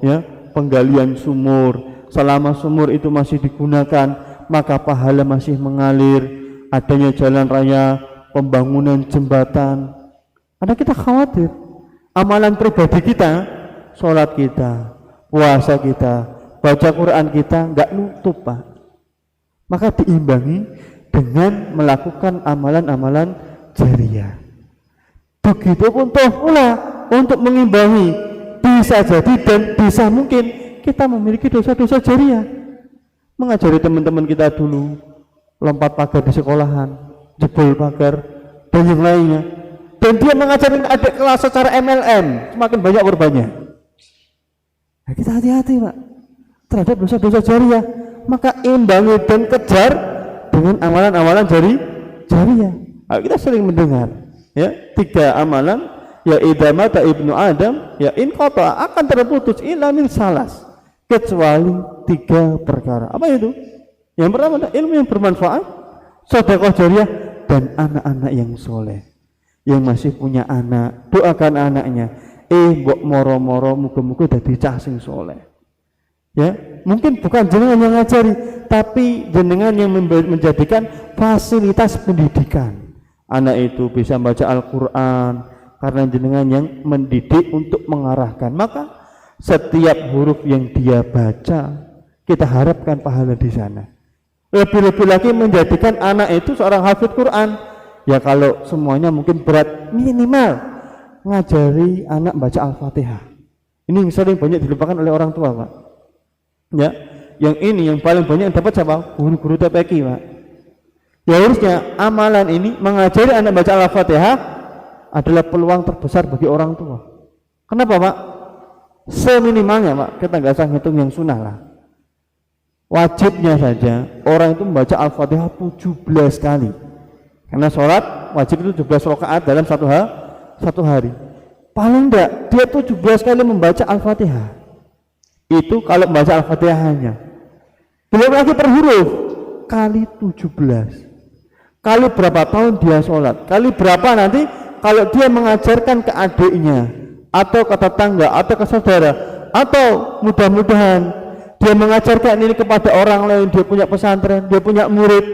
penggalian sumur. Selama sumur itu masih digunakan, maka pahala masih mengalir. Adanya jalan raya, pembangunan jembatan. Karena kita khawatir amalan pribadi kita, sholat kita, puasa kita, baca Quran kita nggak nutup, Pak. Maka diimbangi dengan melakukan amalan-amalan jariah. Begitupun toh pula untuk mengimbangi, bisa jadi dan bisa mungkin kita memiliki dosa-dosa jariah. Mengajari teman-teman kita dulu lompat pagar di sekolahan, jebol pagar, dan yang lainnya. Dan dia mengajarkan adik kelas secara MLM, semakin banyak korbannya. Nah, kita hati-hati, Pak, terhadap dosa-dosa jariah. Maka imbangi dan kejar dengan amalan-amalan jariah. Kita sering mendengar Ya, 3 amalan, ya idza mata ibnu Adam, ya in qata akan terputus illa min salas, kecuali 3 perkara. Apa itu? Yang pertama adalah ilmu yang bermanfaat, sedekah jariyah, dan anak-anak yang soleh. Yang masih punya anak, doakan anaknya. Mbok moro-moro muga-muga dadi cah sing soleh. Ya, mungkin bukan jenengan yang ngajari, tapi jenengan yang menjadikan fasilitas pendidikan. Anak itu bisa baca Al-Quran karena jenengan yang mendidik untuk mengarahkan. Maka setiap huruf yang dia baca, kita harapkan pahala di sana. Lebih-lebih lagi menjadikan anak itu seorang hafidz Quran. Ya kalau semuanya mungkin berat, minimal ngajari anak baca Al-Fatihah. Ini yang sering banyak dilupakan oleh orang tua, Pak. Ya, yang ini yang paling banyak dapat siapa? Guru-guru TPQ, Pak. Ya harusnya amalan ini mengajari anak baca Al-Fatihah adalah peluang terbesar bagi orang tua. Kenapa, Pak? Seminimalnya, Pak, kita nggak usah ngitung yang sunnah lah. Wajibnya saja orang itu membaca Al-Fatihah 17 kali. Karena sholat wajib itu 17 rakaat dalam satu hari. Paling enggak dia 17 kali membaca Al-Fatihah. Itu kalau membaca Al-Fatihahnya. Belum lagi per huruf, kali 17. Kali berapa tahun dia sholat, kali berapa nanti kalau dia mengajarkan ke adiknya atau ke tetangga atau ke saudara, atau mudah-mudahan dia mengajarkan ini kepada orang lain, dia punya pesantren, dia punya murid,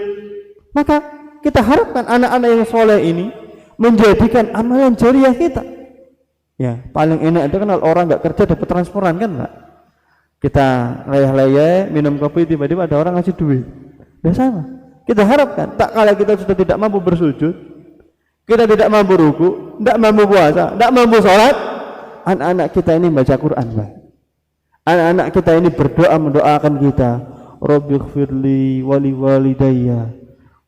maka kita harapkan anak-anak yang soleh ini menjadikan amalan jariah kita. Ya, paling enak itu kan kalau orang nggak kerja dapat transferan kan, Pak. Kita leyeh-leyeh minum kopi, tiba-tiba ada orang ngasih duit. Ya sama. Kita harapkan tak kala kita sudah tidak mampu bersujud, kita tidak mampu ruku, tidak mampu puasa, tidak mampu sholat, anak-anak kita ini baca Quran, Pak. Anak-anak kita ini berdoa mendoakan kita, Rabbighfirli wali walidayya,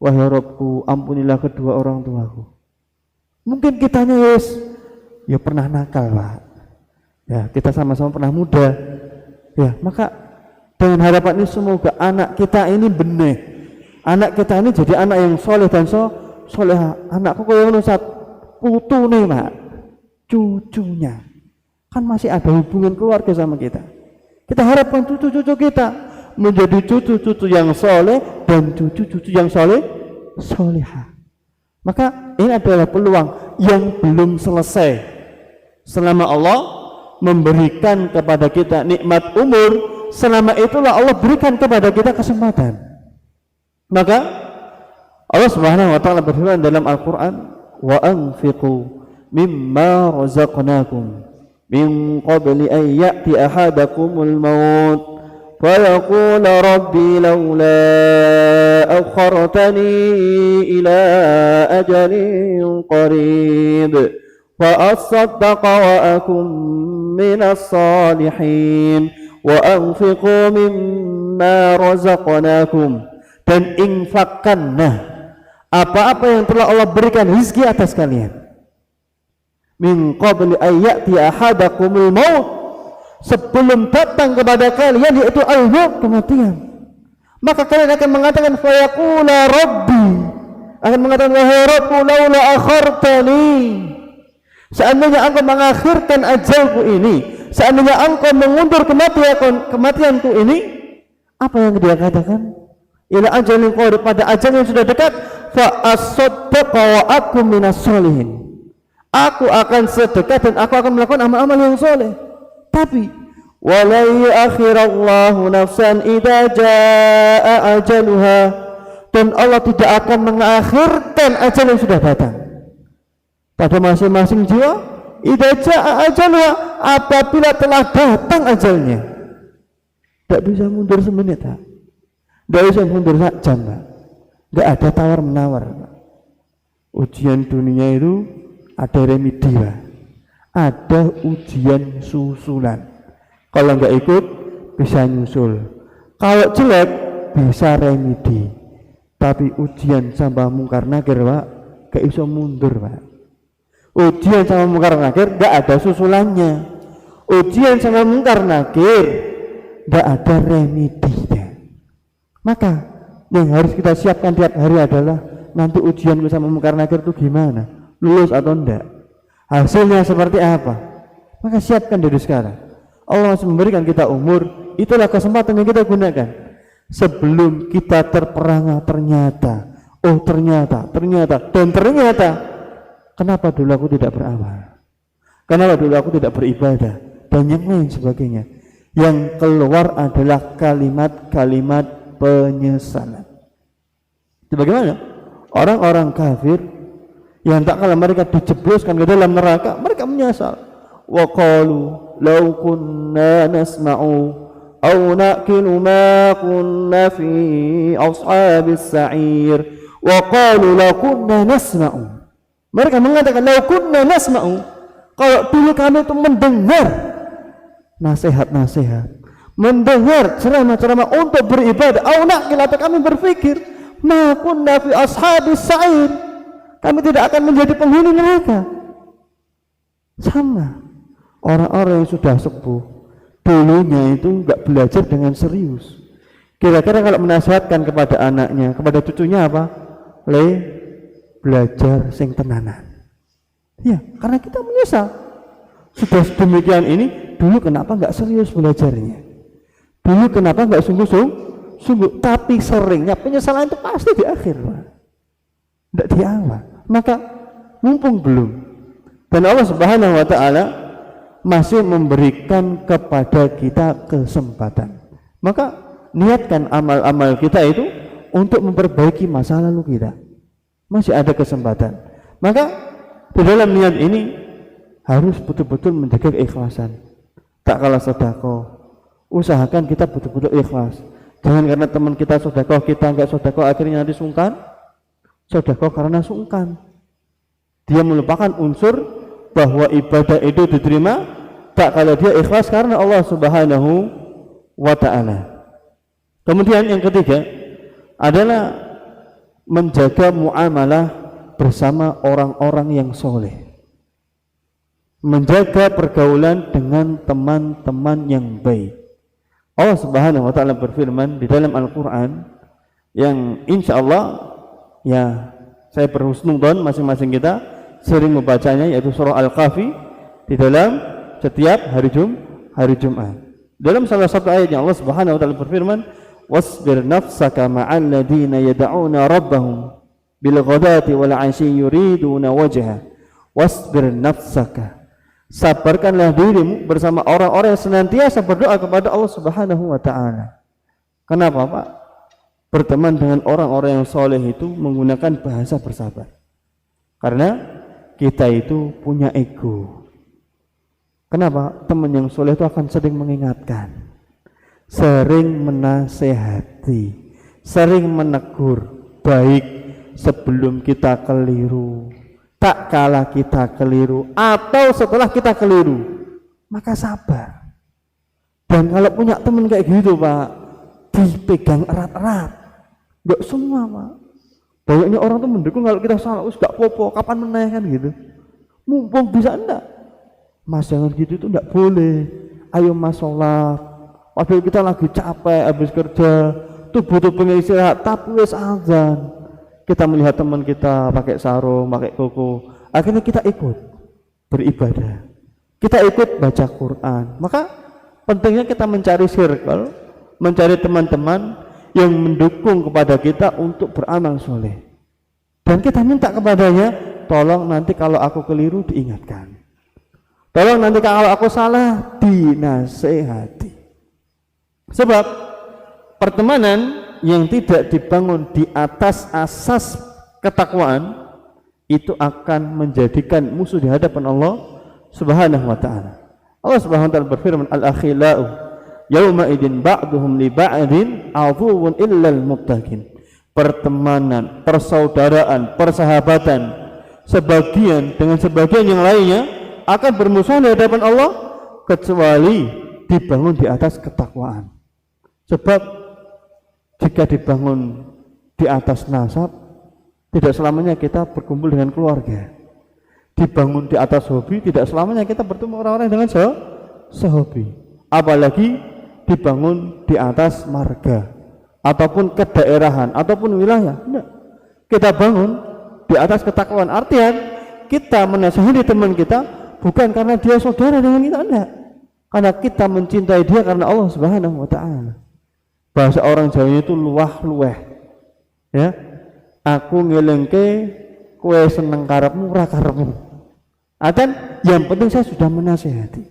wahai Rabbku ampunilah kedua orang tuaku. Mungkin kitanya ya pernah nakal, Pak. Ya, kita sama-sama pernah muda. Ya, maka dengan harapan ini semoga anak kita ini benih, anak kita ini jadi anak yang soleh dan soleha. Anakku kaya ngono Ustaz, putune, Pak, cucunya kan masih ada hubungan keluarga sama kita. Kita harapkan cucu-cucu kita menjadi cucu-cucu yang soleh dan cucu-cucu yang soleha. Maka ini adalah peluang yang belum selesai. Selama Allah memberikan kepada kita nikmat umur, selama itulah Allah berikan kepada kita kesempatan. Maka Allah Subhanahu wa taala berfirman dalam Al-Qur'an, "Wa anfiqu mimma razaqnakum min qabli an ya'ti ahadakumul maut fa yaqula rabbi laula akhartani ila ajalin qarib fa asaddaqa wa akum minas salihin wa anfiqu mimma razaqnakum." Dan infakkanlah apa-apa yang telah Allah berikan rezeki atas kalian, min qabli ayyati ahadakumul maut, sebelum datang kepada kalian yaitu al-maut, kematian. Maka kalian akan mengatakan fayaqula rabbi, akan mengatakan wahai Rabbku laula akhartani, seandainya engkau mengakhirkan ajalku ini, seandainya engkau mengundur kematianku ini, apa yang dia katakan? Ila ajalin qarib, pada ajal yang sudah dekat, fa asaddaqa wa akum minas solihin, aku akan sedekah dan aku akan melakukan amal-amal yang soleh. Tapi wala yu'akhirallahu nafsan idza jaa ajaluha, dan Allah tidak akan mengakhirkan ajal yang sudah datang pada masing-masing jiwa. Idza jaa ajaluha, apabila telah datang ajalnya, tidak bisa mundur semenit, Pak. Tidak bisa mundur jam, Pak. Tidak ada tawar menawar, Pak. Ujian dunia itu ada remedi, Pak. Ada ujian susulan. Kalau nggak ikut bisa nyusul, kalau jelek bisa remedi. Tapi ujian sama mungkar nakir, Pak, gak iso mundur, Pak. Ujian sama mungkar nakir nggak ada susulannya. Ujian sama mungkar nakir nggak ada remedinya. Maka yang harus kita siapkan tiap hari adalah nanti ujian sama mungkar nakir itu gimana? lulus atau enggak, hasilnya seperti apa. Maka siapkan dari sekarang. Allah masih memberikan kita umur, itulah kesempatan yang kita gunakan sebelum kita terperangah. Ternyata kenapa dulu aku tidak beramal, kenapa dulu aku tidak beribadah, dan yang lain sebagainya. Yang keluar adalah kalimat-kalimat penyesalan. Bagaimana orang-orang kafir yang tak kala mereka dijebloskan ke dalam neraka, mereka menyesal. Wa qalu law kunna nasma'u aw naqilu ma kunna fi ashabis sa'ir. Wa qalu law kunna nasma'u. Mereka mengatakan law kunna nasma'u, kalau dulu kami itu mendengar nasihat-nasihat, mendengar ceramah-ceramah untuk beribadah, au naqil, atau kami berpikir ma kunna fi ashabis sa'ir, kami tidak akan menjadi penghuni neraka. Sama orang-orang yang sudah sepuh dulunya itu enggak belajar dengan serius. Kira-kira kalau menasihatkan kepada anaknya, kepada cucunya apa? Belajar sing tenanan. Ya, karena kita menyesal. Sudah sedemikian ini, dulu kenapa enggak serius belajarnya? Dulu kenapa enggak sungguh-sungguh? Tapi seringnya penyesalan itu pasti di akhir, Pak. Tidak di awal. Maka mumpung belum, dan Allah Subhanahu wa taala masih memberikan kepada kita kesempatan, maka niatkan amal-amal kita itu untuk memperbaiki masa lalu kita. Masih ada kesempatan. Maka di dalam niat ini harus betul-betul menjaga keikhlasan. Tak kalah sedekah, usahakan kita betul-betul ikhlas. Jangan karena teman kita sedekah, kita enggak sedekah, akhirnya nanti sungkan. Sedekah karena sungkan, dia melupakan unsur bahwa ibadah itu diterima tak kalau dia ikhlas karena Allah Subhanahu wa ta'ala. Kemudian yang ketiga adalah menjaga muamalah bersama orang-orang yang soleh, menjaga pergaulan dengan teman-teman yang baik. Allah Subhanahu wa ta'ala berfirman di dalam Al-Quran yang insya Allah ya saya berhusnudzon masing-masing kita sering membacanya, yaitu surah Al-Kahfi di dalam setiap hari Jumat. Dalam salah satu ayatnya Allah Subhanahu wa ta'ala berfirman, wasbir nafsaka ma'al ladina yad'una rabbahum bil ghadati wal 'ashyi yuriduna wajha. Wasbir nafsaka, sabarkanlah dirimu bersama orang-orang yang senantiasa berdoa kepada Allah Subhanahu wa ta'ala. Kenapa, Pak? Berteman dengan orang-orang yang soleh itu menggunakan bahasa bersabar. Karena kita itu punya ego. Kenapa? Teman yang soleh itu akan sering mengingatkan, sering menasehati, sering menegur baik sebelum kita keliru, tak kala kita keliru, atau setelah kita keliru, maka sabar. Dan kalau punya teman kayak gitu, Pak, dipegang erat-erat. Enggak semua, Pak. Banyaknya orang tuh mendukung kalau kita salah, gak popo, kapan menaikkan gitu. Mumpung bisa enggak? Mas jangan gitu itu enggak boleh. Ayo Mas sholat. Padahal kita lagi capek habis kerja, tuh butuh pengistirahat, tapi wis azan. Kita melihat teman kita pakai sarung, pakai koko, akhirnya kita ikut beribadah. Kita ikut baca Quran. Maka pentingnya kita mencari circle, mencari teman-teman yang mendukung kepada kita untuk beramal soleh, dan kita minta kepadanya, tolong nanti kalau aku keliru diingatkan, tolong nanti kalau aku salah dinasehati. Sebab pertemanan yang tidak dibangun di atas asas ketakwaan itu akan menjadikan musuh di hadapan Allah Subhanahu wa ta'ala. Allah Subhanahu wa ta'ala berfirman, al-akhila'u yauma idin ba'duhum li ba'din aduwwun illal muttaqin. Pertemanan, persaudaraan, persahabatan sebagian dengan sebagian yang lainnya akan bermusuhan di hadapan Allah kecuali dibangun di atas ketakwaan. Sebab jika dibangun di atas nasab, tidak selamanya kita berkumpul dengan keluarga. Dibangun di atas hobi, tidak selamanya kita bertemu orang-orang dengan sehobi. Apalagi dibangun di atas marga ataupun kedaerahan ataupun wilayah. Enggak. Kita bangun di atas ketakwaan, artian kita menasihati teman kita bukan karena dia saudara dengan kita, enggak. Karena kita mencintai dia karena Allah Subhanahu wa taala. Bahasa orang Jawa itu luah luweh. Ya. Aku ngelengke kowe seneng karepmu ora karepmu. Akan yang penting saya sudah menasihati.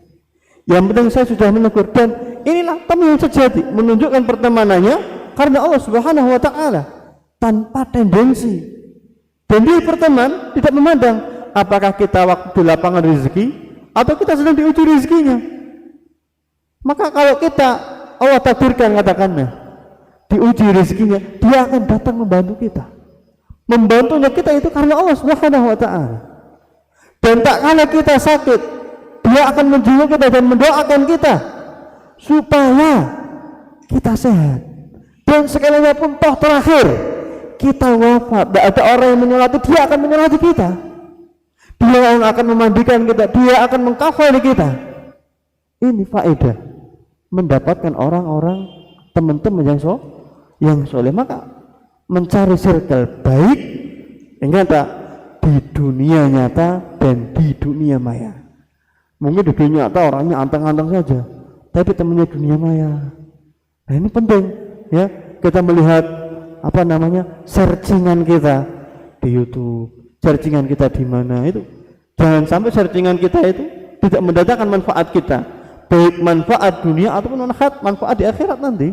Yang penting saya sudah menegur, dan inilah teman yang sejati, menunjukkan pertemanannya karena Allah Subhanahu wa taala tanpa tendensi. Dan dia berteman tidak memandang apakah kita waktu di lapangan rezeki atau kita sedang diuji rezekinya. Maka kalau kita Allah takdirkan, katakanlah diuji rezekinya, dia akan datang membantu kita. Membantunya kita itu karena Allah Subhanahu wa taala. Dan tak kala kita sakit, dia akan menjenguk kita dan mendoakan kita supaya kita sehat. Dan sekalinya pun toh terakhir kita wafat, tidak ada orang yang menyolati, dia akan menyolati kita. Dia yang akan memandikan kita, dia akan mengkafani kita. Ini faedah mendapatkan orang-orang, teman-teman yang soleh. Maka mencari circle baik, ingat tak, di dunia nyata dan di dunia maya. Mungkin di dunia nyata orangnya anteng-anteng saja, tapi temannya dunia maya. Nah ini penting ya, kita melihat searchingan kita di YouTube, searchingan kita di mana itu. Jangan sampai searchingan kita itu tidak mendatangkan manfaat kita, baik manfaat dunia ataupun manfaat di akhirat nanti.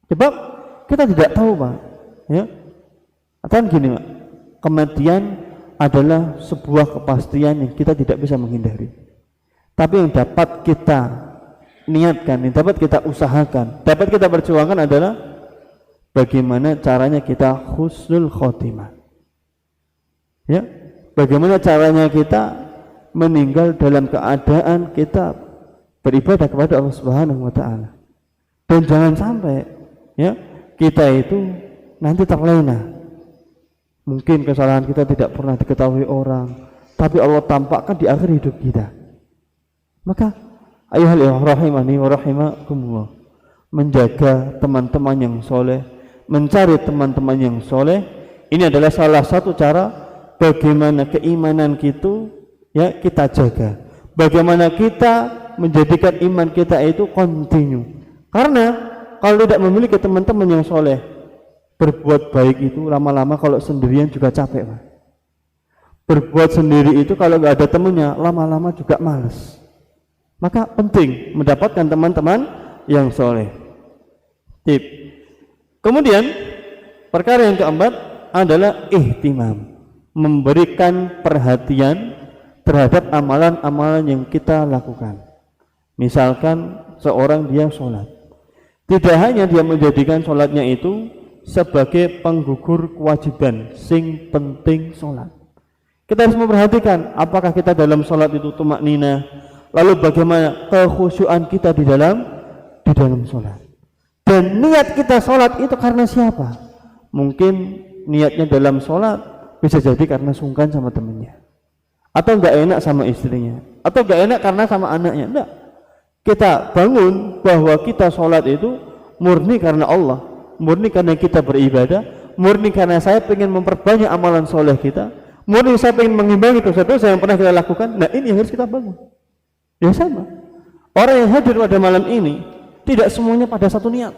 Sebab kita tidak tahu, Pak. Ya. Atau gini, Pak. Kematian adalah sebuah kepastian yang kita tidak bisa menghindari. Tapi yang dapat kita niatkan, yang dapat kita usahakan, dapat kita perjuangkan adalah bagaimana caranya kita husnul khotimah. Ya, bagaimana caranya kita meninggal dalam keadaan kita beribadah kepada Allah Subhanahu wa taala. Dan jangan sampai ya kita itu nanti terlena. Mungkin kesalahan kita tidak pernah diketahui orang, tapi Allah tampakkan di akhir hidup kita. Maka ayuhal rahimani wa rahimakumullah, menjaga teman-teman yang soleh, mencari teman-teman yang soleh, ini adalah salah satu cara bagaimana keimanan kita jaga, bagaimana kita menjadikan iman kita itu kontinu. Karena kalau tidak memiliki teman-teman yang soleh, berbuat baik itu lama-lama kalau sendirian juga capek, Pak. Berbuat sendiri itu kalau nggak ada temannya lama-lama juga malas. Maka penting mendapatkan teman-teman yang soleh. Tip. Kemudian perkara yang keempat adalah ihtimam, memberikan perhatian terhadap amalan-amalan yang kita lakukan. Misalkan seorang dia sholat, tidak hanya dia menjadikan sholatnya itu sebagai penggugur kewajiban, sing penting sholat. Kita harus memperhatikan apakah kita dalam sholat itu tumaknina, lalu bagaimana kekhusyuan kita di dalam sholat. Dan niat kita sholat itu karena siapa? Mungkin niatnya dalam sholat bisa jadi karena sungkan sama temannya, atau nggak enak sama istrinya, atau nggak enak karena sama anaknya. Enggak. Kita bangun bahwa kita sholat itu murni karena Allah, murni karena kita beribadah, murni karena saya ingin memperbanyak amalan soleh kita, murni saya ingin mengimbangi dosa-dosa yang pernah kita lakukan. Nah ini yang harus kita bangun. Ya sama, orang yang hadir pada malam ini tidak semuanya pada satu niat.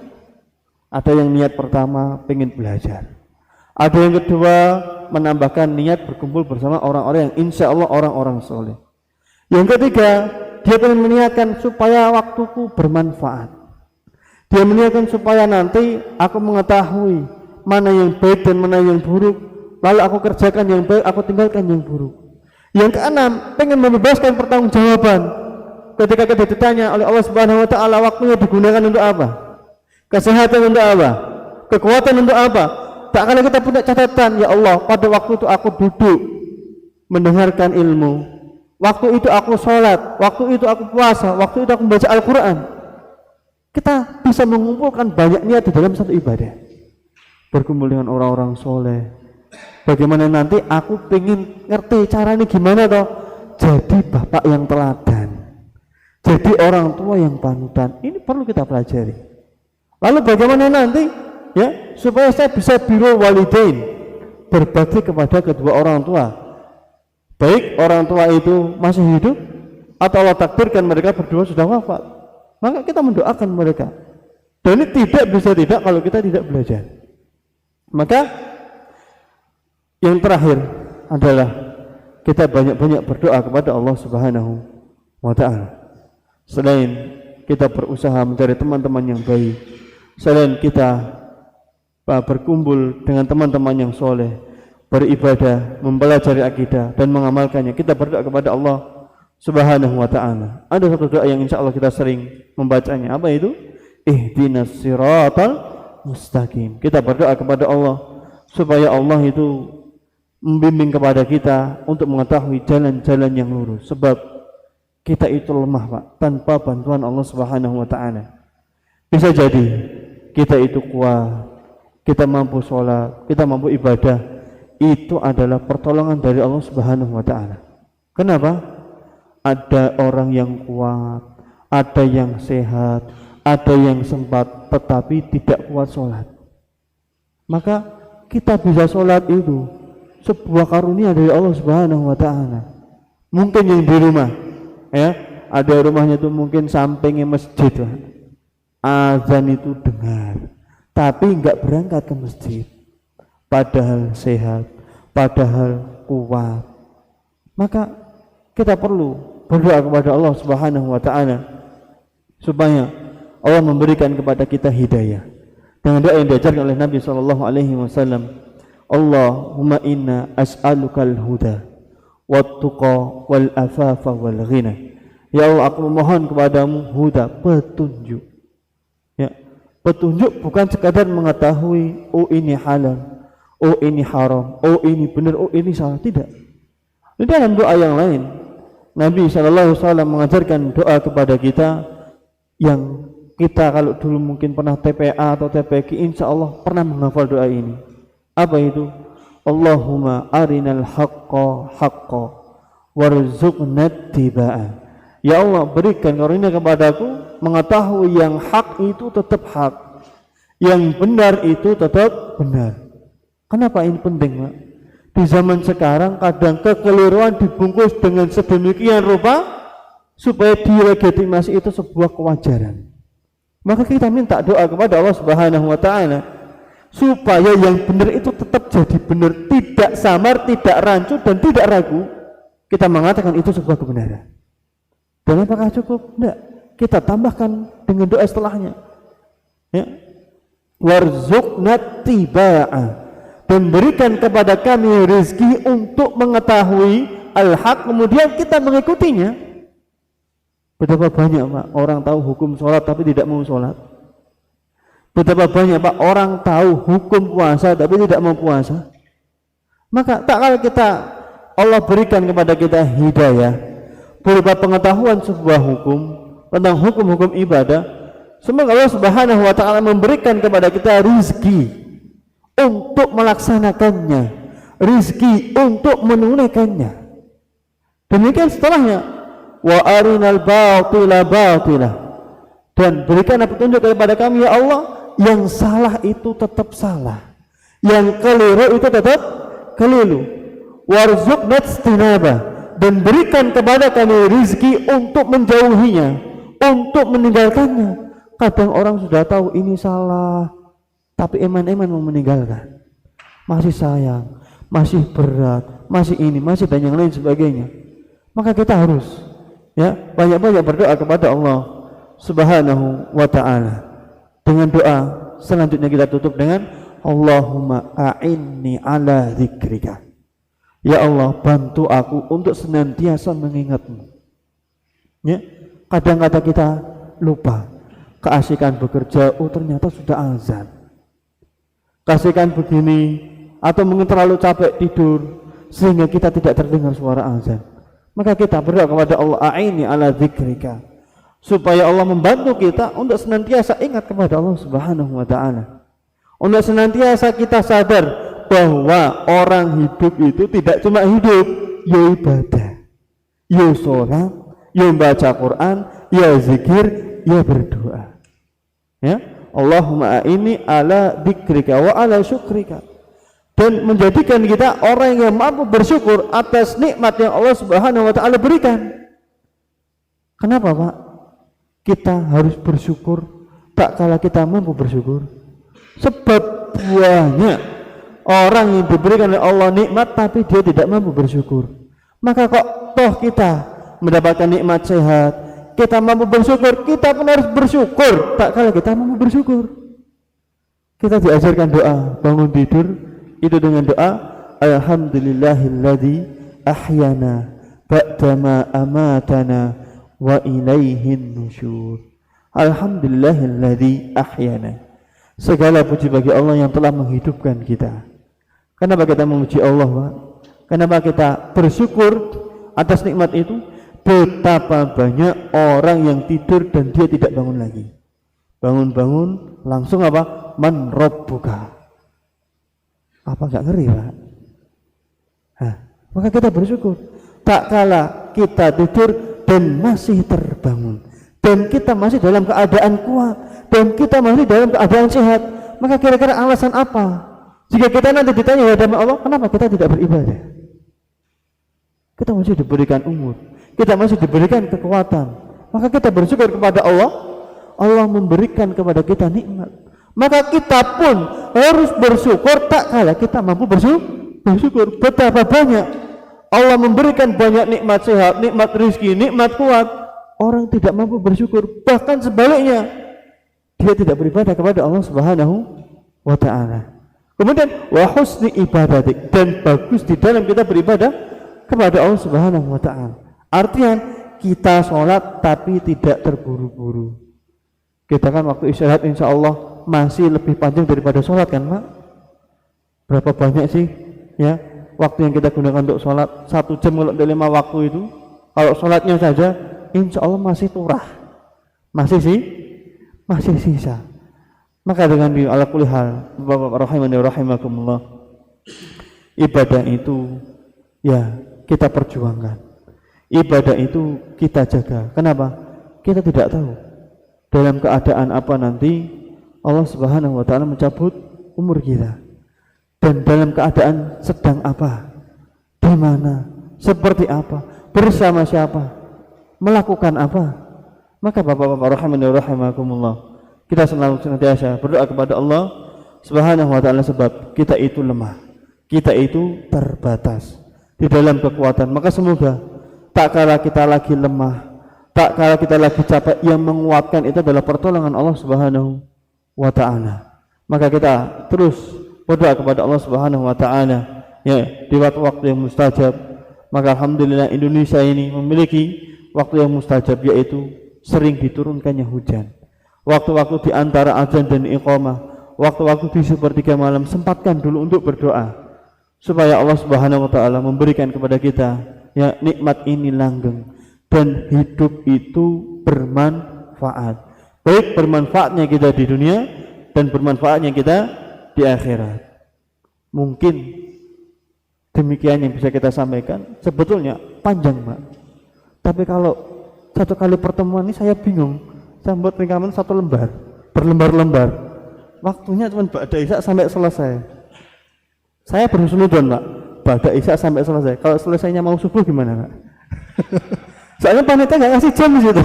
Ada yang niat pertama pengen belajar, ada yang kedua menambahkan niat berkumpul bersama orang-orang yang insya Allah orang-orang soleh. Yang ketiga, dia ingin meniatkan supaya waktuku bermanfaat. Dia meniatkan supaya nanti aku mengetahui mana yang baik dan mana yang buruk, lalu aku kerjakan yang baik, aku tinggalkan yang buruk. Yang keenam, pengen membebaskan pertanggungjawaban. Ketika kita ditanya oleh Allah Subhanahu wa taala, waktunya digunakan untuk apa? Kesehatan untuk apa? Kekuatan untuk apa? Tak kala kita punya catatan, ya Allah, pada waktu itu aku duduk mendengarkan ilmu, waktu itu aku sholat, waktu itu aku puasa, waktu itu aku membaca Al-Quran. Kita bisa mengumpulkan banyak niat di dalam satu ibadah. Berkumpul dengan orang-orang soleh. Bagaimana nanti aku pengen ngerti caranya gimana toh? Jadi bapak yang teladan, jadi orang tua yang panutan. Ini perlu kita pelajari. Lalu bagaimana nanti ya supaya saya bisa birrul walidain, berbakti kepada kedua orang tua. baik orang tua itu masih hidup atau Allah takdirkan mereka berdua sudah wafat, maka kita mendoakan mereka. Dan ini tidak bisa tidak kalau kita tidak belajar. Maka yang terakhir adalah kita banyak-banyak berdoa kepada Allah Subhanahu wa ta'ala. Selain kita berusaha mencari teman-teman yang baik, selain kita berkumpul dengan teman-teman yang soleh, beribadah, mempelajari akidah dan mengamalkannya, kita berdoa kepada Allah Subhanahu wa ta'ala. Ada satu doa yang insya Allah kita sering membacanya. Apa itu? Ihdinas siratal mustaqim. Kita berdoa kepada Allah supaya Allah itu membimbing kepada kita untuk mengetahui jalan-jalan yang lurus. Sebab kita itu lemah, Pak, tanpa bantuan Allah Subhanahu wa ta'ala. Bisa jadi kita itu kuat, kita mampu sholat, kita mampu ibadah, itu adalah pertolongan dari Allah Subhanahu wa ta'ala. Kenapa? Ada orang yang kuat, ada yang sehat, ada yang sempat tetapi tidak kuat sholat. Maka kita bisa sholat itu sebuah karunia dari Allah Subhanahu wa ta'ala. Mungkin yang di rumah, ya, ada rumahnya itu mungkin sampingnya masjid, azan itu dengar, tapi enggak berangkat ke masjid, padahal sehat, padahal kuat. Maka kita perlu berdoa kepada Allah Subhanahu wa ta'ala supaya Allah memberikan kepada kita hidayah dengan doa yang diajarkan oleh Nabi sallallahu alaihi wasallam. Allahumma inna as'alukal huda wat-tuqa wal afafa wal ghina. Ya Allah, aku memohon kepadamu huda, petunjuk. Ya, petunjuk bukan sekadar mengetahui oh ini halal, oh ini haram, oh ini benar, oh ini salah, tidak. Di dalam doa yang lain Nabi sallallahu alaihi wasallam mengajarkan doa kepada kita yang kita kalau dulu mungkin pernah TPA atau TPQ, insya Allah pernah menghafal doa ini. Apa itu? Allahumma arinal haqqa haqqa warzuqna ittiba'ah. Ya Allah, berikan karunia kepadaku mengetahui yang hak itu tetap hak, yang benar itu tetap benar. Kenapa ini penting, Pak? Di zaman sekarang kadang kekeliruan dibungkus dengan sedemikian rupa supaya dilegitimasi itu sebuah kewajaran. Maka kita minta doa kepada Allah Subhanahu wa ta'ala supaya yang benar itu tetap jadi benar, tidak samar, tidak rancu dan tidak ragu. Kita mengatakan itu sebuah kebenaran. Dan apakah cukup? Tidak. Kita tambahkan dengan doa setelahnya. Ya. Warzuqna tiba'ah, dan berikan kepada kami rezeki untuk mengetahui al-haq, kemudian kita mengikutinya. Betapa banyak, Pak, orang tahu hukum sholat tapi tidak mau sholat. Betapa banyak, Pak, orang tahu hukum puasa tapi tidak mau puasa. Maka tak kala kita Allah berikan kepada kita hidayah berupa pengetahuan sebuah hukum tentang hukum-hukum ibadah, semoga Allah Subhanahu wa ta'ala memberikan kepada kita rizki untuk melaksanakannya, rizki untuk menunaikannya. Demikian setelahnya, wa arinal batila batila, dan berikanlah petunjuk kepada kami ya Allah, yang salah itu tetap salah, yang keliru itu tetap keliru. Warzuqna istinaba, dan berikan kepada kami rizki untuk menjauhinya, untuk meninggalkannya. Kadang orang sudah tahu ini salah tapi eman-eman mau meninggalkan, masih sayang, masih berat, masih ini, masih dan yang lain sebagainya. Maka kita harus banyak-banyak berdoa kepada Allah Subhanahu wa ta'ala. Dengan doa selanjutnya kita tutup dengan Allahumma a'inni ala zikrika. Ya Allah, bantu aku untuk senantiasa mengingatmu. Ya, kadang-kadang kita lupa keasikan bekerja, oh ternyata sudah azan. Keasikan begini, atau mungkin terlalu capek tidur sehingga kita tidak terdengar suara azan. Maka kita berdoa kepada Allah, a'inni ala zikrika, supaya Allah membantu kita untuk senantiasa ingat kepada Allah Subhanahu wa ta'ala, untuk senantiasa kita sadar bahwa orang hidup itu tidak cuma hidup, ya ibadah, ya sholat, ya baca Quran, ya zikir, ya berdoa. Ya, Allahumma a'inni ala zikrika wa ala syukrika. dan menjadikan kita orang yang mampu bersyukur atas nikmat yang Allah Subhanahu wa taala berikan. Kenapa, Pak? Kita harus bersyukur tak kala kita mampu bersyukur. Sebab banyak orang yang diberikan oleh Allah nikmat tapi dia tidak mampu bersyukur. Maka kok toh kita mendapatkan nikmat sehat, kita mampu bersyukur, kita pun harus bersyukur tak kala kita mampu bersyukur. Kita diajarkan doa bangun tidur itu dengan doa alhamdulillahilladzi ahyana ba'dama amatana wa ilaihin nusyur. Alhamdulillahilladzi ahyana. Segala puji bagi Allah yang telah menghidupkan kita. Kenapa kita memuji Allah, Pak? Kenapa kita bersyukur atas nikmat itu? Betapa banyak orang yang tidur dan dia tidak bangun lagi. Bangun-bangun langsung apa? Man rabbuka. Apa enggak ngeri, Pak? Maka kita bersyukur. Tak kala kita tidur dan masih terbangun, dan kita masih dalam keadaan kuat, dan kita masih dalam keadaan sehat, maka kira-kira alasan apa jika kita nanti ditanya oleh Allah, kenapa kita tidak beribadah? Kita masih diberikan umur, kita masih diberikan kekuatan, maka kita bersyukur kepada Allah. Allah memberikan kepada kita nikmat, maka kita pun harus bersyukur tak kala kita mampu bersyukur. Betapa banyak Allah memberikan banyak nikmat sehat, nikmat rezeki, nikmat kuat, orang tidak mampu bersyukur, bahkan sebaliknya dia tidak beribadah kepada Allah Subhanahu wa taala. Kemudian wa husni ibadatik, dan bagus di dalam kita beribadah kepada Allah Subhanahu wa taala. Artinya kita sholat tapi tidak terburu-buru. Kita kan waktu istirahat insya Allah masih lebih panjang daripada sholat kan, Pak? Berapa banyak sih ya waktu yang kita gunakan untuk sholat? 1 jam kalau ada 5 waktu itu, kalau sholatnya saja insya Allah masih turah, masih sisa. Maka dengan ala kulli hal, Bapak rahimani rahimakumullah, ibadah itu ya kita perjuangkan, ibadah itu kita jaga. Kenapa? Kita tidak tahu dalam keadaan apa nanti Allah Subhanahu wa taala mencabut umur kita, dan dalam keadaan sedang apa, di mana, seperti apa, bersama siapa, melakukan apa. Maka Bapak-bapak rahimani rahimakumullah, kita selalu senantiasa berdoa kepada Allah Subhanahu wa taala, sebab kita itu lemah, kita itu terbatas di dalam kekuatan. Maka semoga tak kala kita lagi lemah, tak kala kita lagi capek, yang menguatkan itu adalah pertolongan Allah Subhanahu wa taala. Maka kita terus berdoa kepada Allah Subhanahu wa taala ya di waktu-waktu yang mustajab. Maka alhamdulillah Indonesia ini memiliki waktu yang mustajab, yaitu sering diturunkannya hujan. Waktu-waktu di antara azan dan iqamah, waktu-waktu di sepertiga malam, sempatkan dulu untuk berdoa supaya Allah Subhanahu wa taala memberikan kepada kita ya nikmat ini langgeng, dan hidup itu bermanfaat. Baik bermanfaatnya kita di dunia dan bermanfaatnya kita di akhirat. Mungkin demikian yang bisa kita sampaikan. Sebetulnya panjang, Pak. Tapi kalau satu kali pertemuan ini saya bingung. Saya buat rekaman 1 lembar, berlembar-lembar. Waktunya cuma ba'da isya sampai selesai. Saya berhusnudon, Pak. Ba'da isya sampai selesai. Kalau selesainya mau subuh gimana, Pak? Soalnya panitia nggak ngasih jam di situ.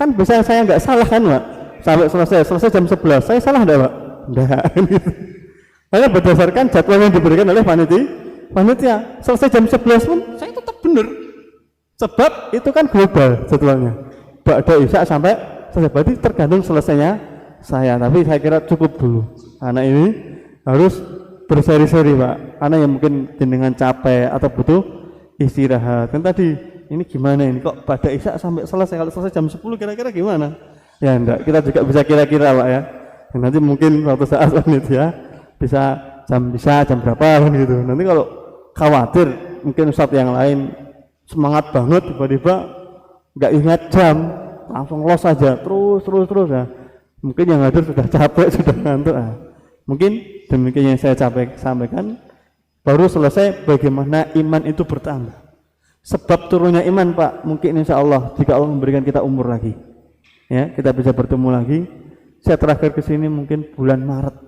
Kan bisa saya nggak salah kan, Pak? Sampai selesai jam 11. Saya salah enggak, Pak? Enggak. Karena berdasarkan jadwal yang diberikan oleh panitia, selesai jam 11 pun saya tetap benar. Sebab itu kan global jadwalnya. Ba'da isya sampai selesai, berarti tergantung selesainya saya. Tapi saya kira cukup dulu. Karena ini harus berseri-seri, Pak. Karena yang mungkin jenengan capek atau butuh istirahat. Kan tadi ini gimana ini kok pada isya sampai selesai, kalau selesai jam 10 kira-kira gimana? Ya enggak, kita juga bisa kira-kira, Pak ya. Dan nanti mungkin suatu saat ya bisa jam berapa kan gitu. Nanti kalau khawatir mungkin ustadz yang lain semangat banget tiba-tiba enggak ingat jam, langsung los saja terus ya. Mungkin yang hadir sudah capek, sudah ngantuk. Mungkin demikian yang saya sampaikan. Baru selesai bagaimana iman itu bertambah. Sebab turunnya iman, Pak, mungkin insya Allah jika Allah memberikan kita umur lagi, ya kita bisa bertemu lagi. Saya terakhir ke sini mungkin bulan Maret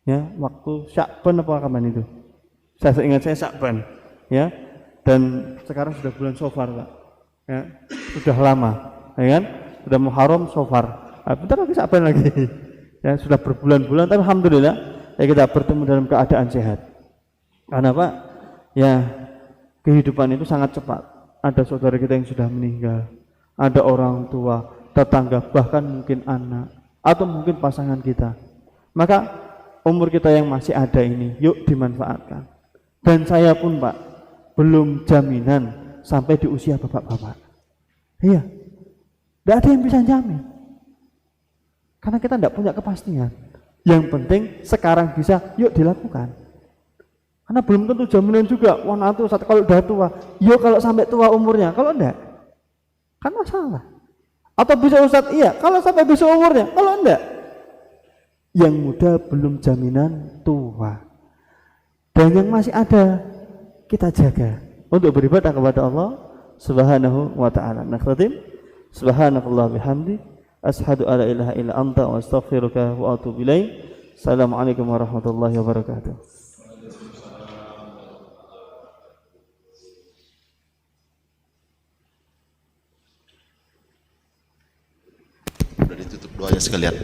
Ya, waktu Sya'ban apa kapan itu? Saya ingat saya Sya'ban, ya. Dan sekarang sudah bulan Shofar, Pak. Ya, sudah lama, ya kan? Sudah Muharram, Shofar. Bentar lagi Sya'ban lagi. Ya, sudah berbulan-bulan, tapi alhamdulillah ya kita bertemu dalam keadaan sehat. Karena Pak, ya kehidupan itu sangat cepat. Ada saudara kita yang sudah meninggal, ada orang tua, tetangga, bahkan mungkin anak atau mungkin pasangan kita. Maka umur kita yang masih ada ini, yuk dimanfaatkan. Dan saya pun Pak, belum jaminan sampai di usia bapak-bapak. Iya, tidak ada yang bisa jamin. Karena kita tidak punya kepastian. Yang penting sekarang bisa, yuk dilakukan. Karena belum tentu jaminan juga. Wah nanti Ustaz kalau udah tua, yuk kalau sampai tua umurnya. Kalau enggak, kan masalah. Atau bisa Ustaz, iya kalau sampai besok umurnya. Kalau enggak, yang muda belum jaminan tua. Dan yang masih ada kita jaga untuk beribadah kepada Allah Subhanahu wa taala. Nakhtatim, subhanakallah bihamdi, asyhadu alla ilaha illa anta wa astaghfiruka wa atubu ilaik. Assalamualaikum warahmatullahi wabarakatuh. Sudah ditutup doanya sekalian.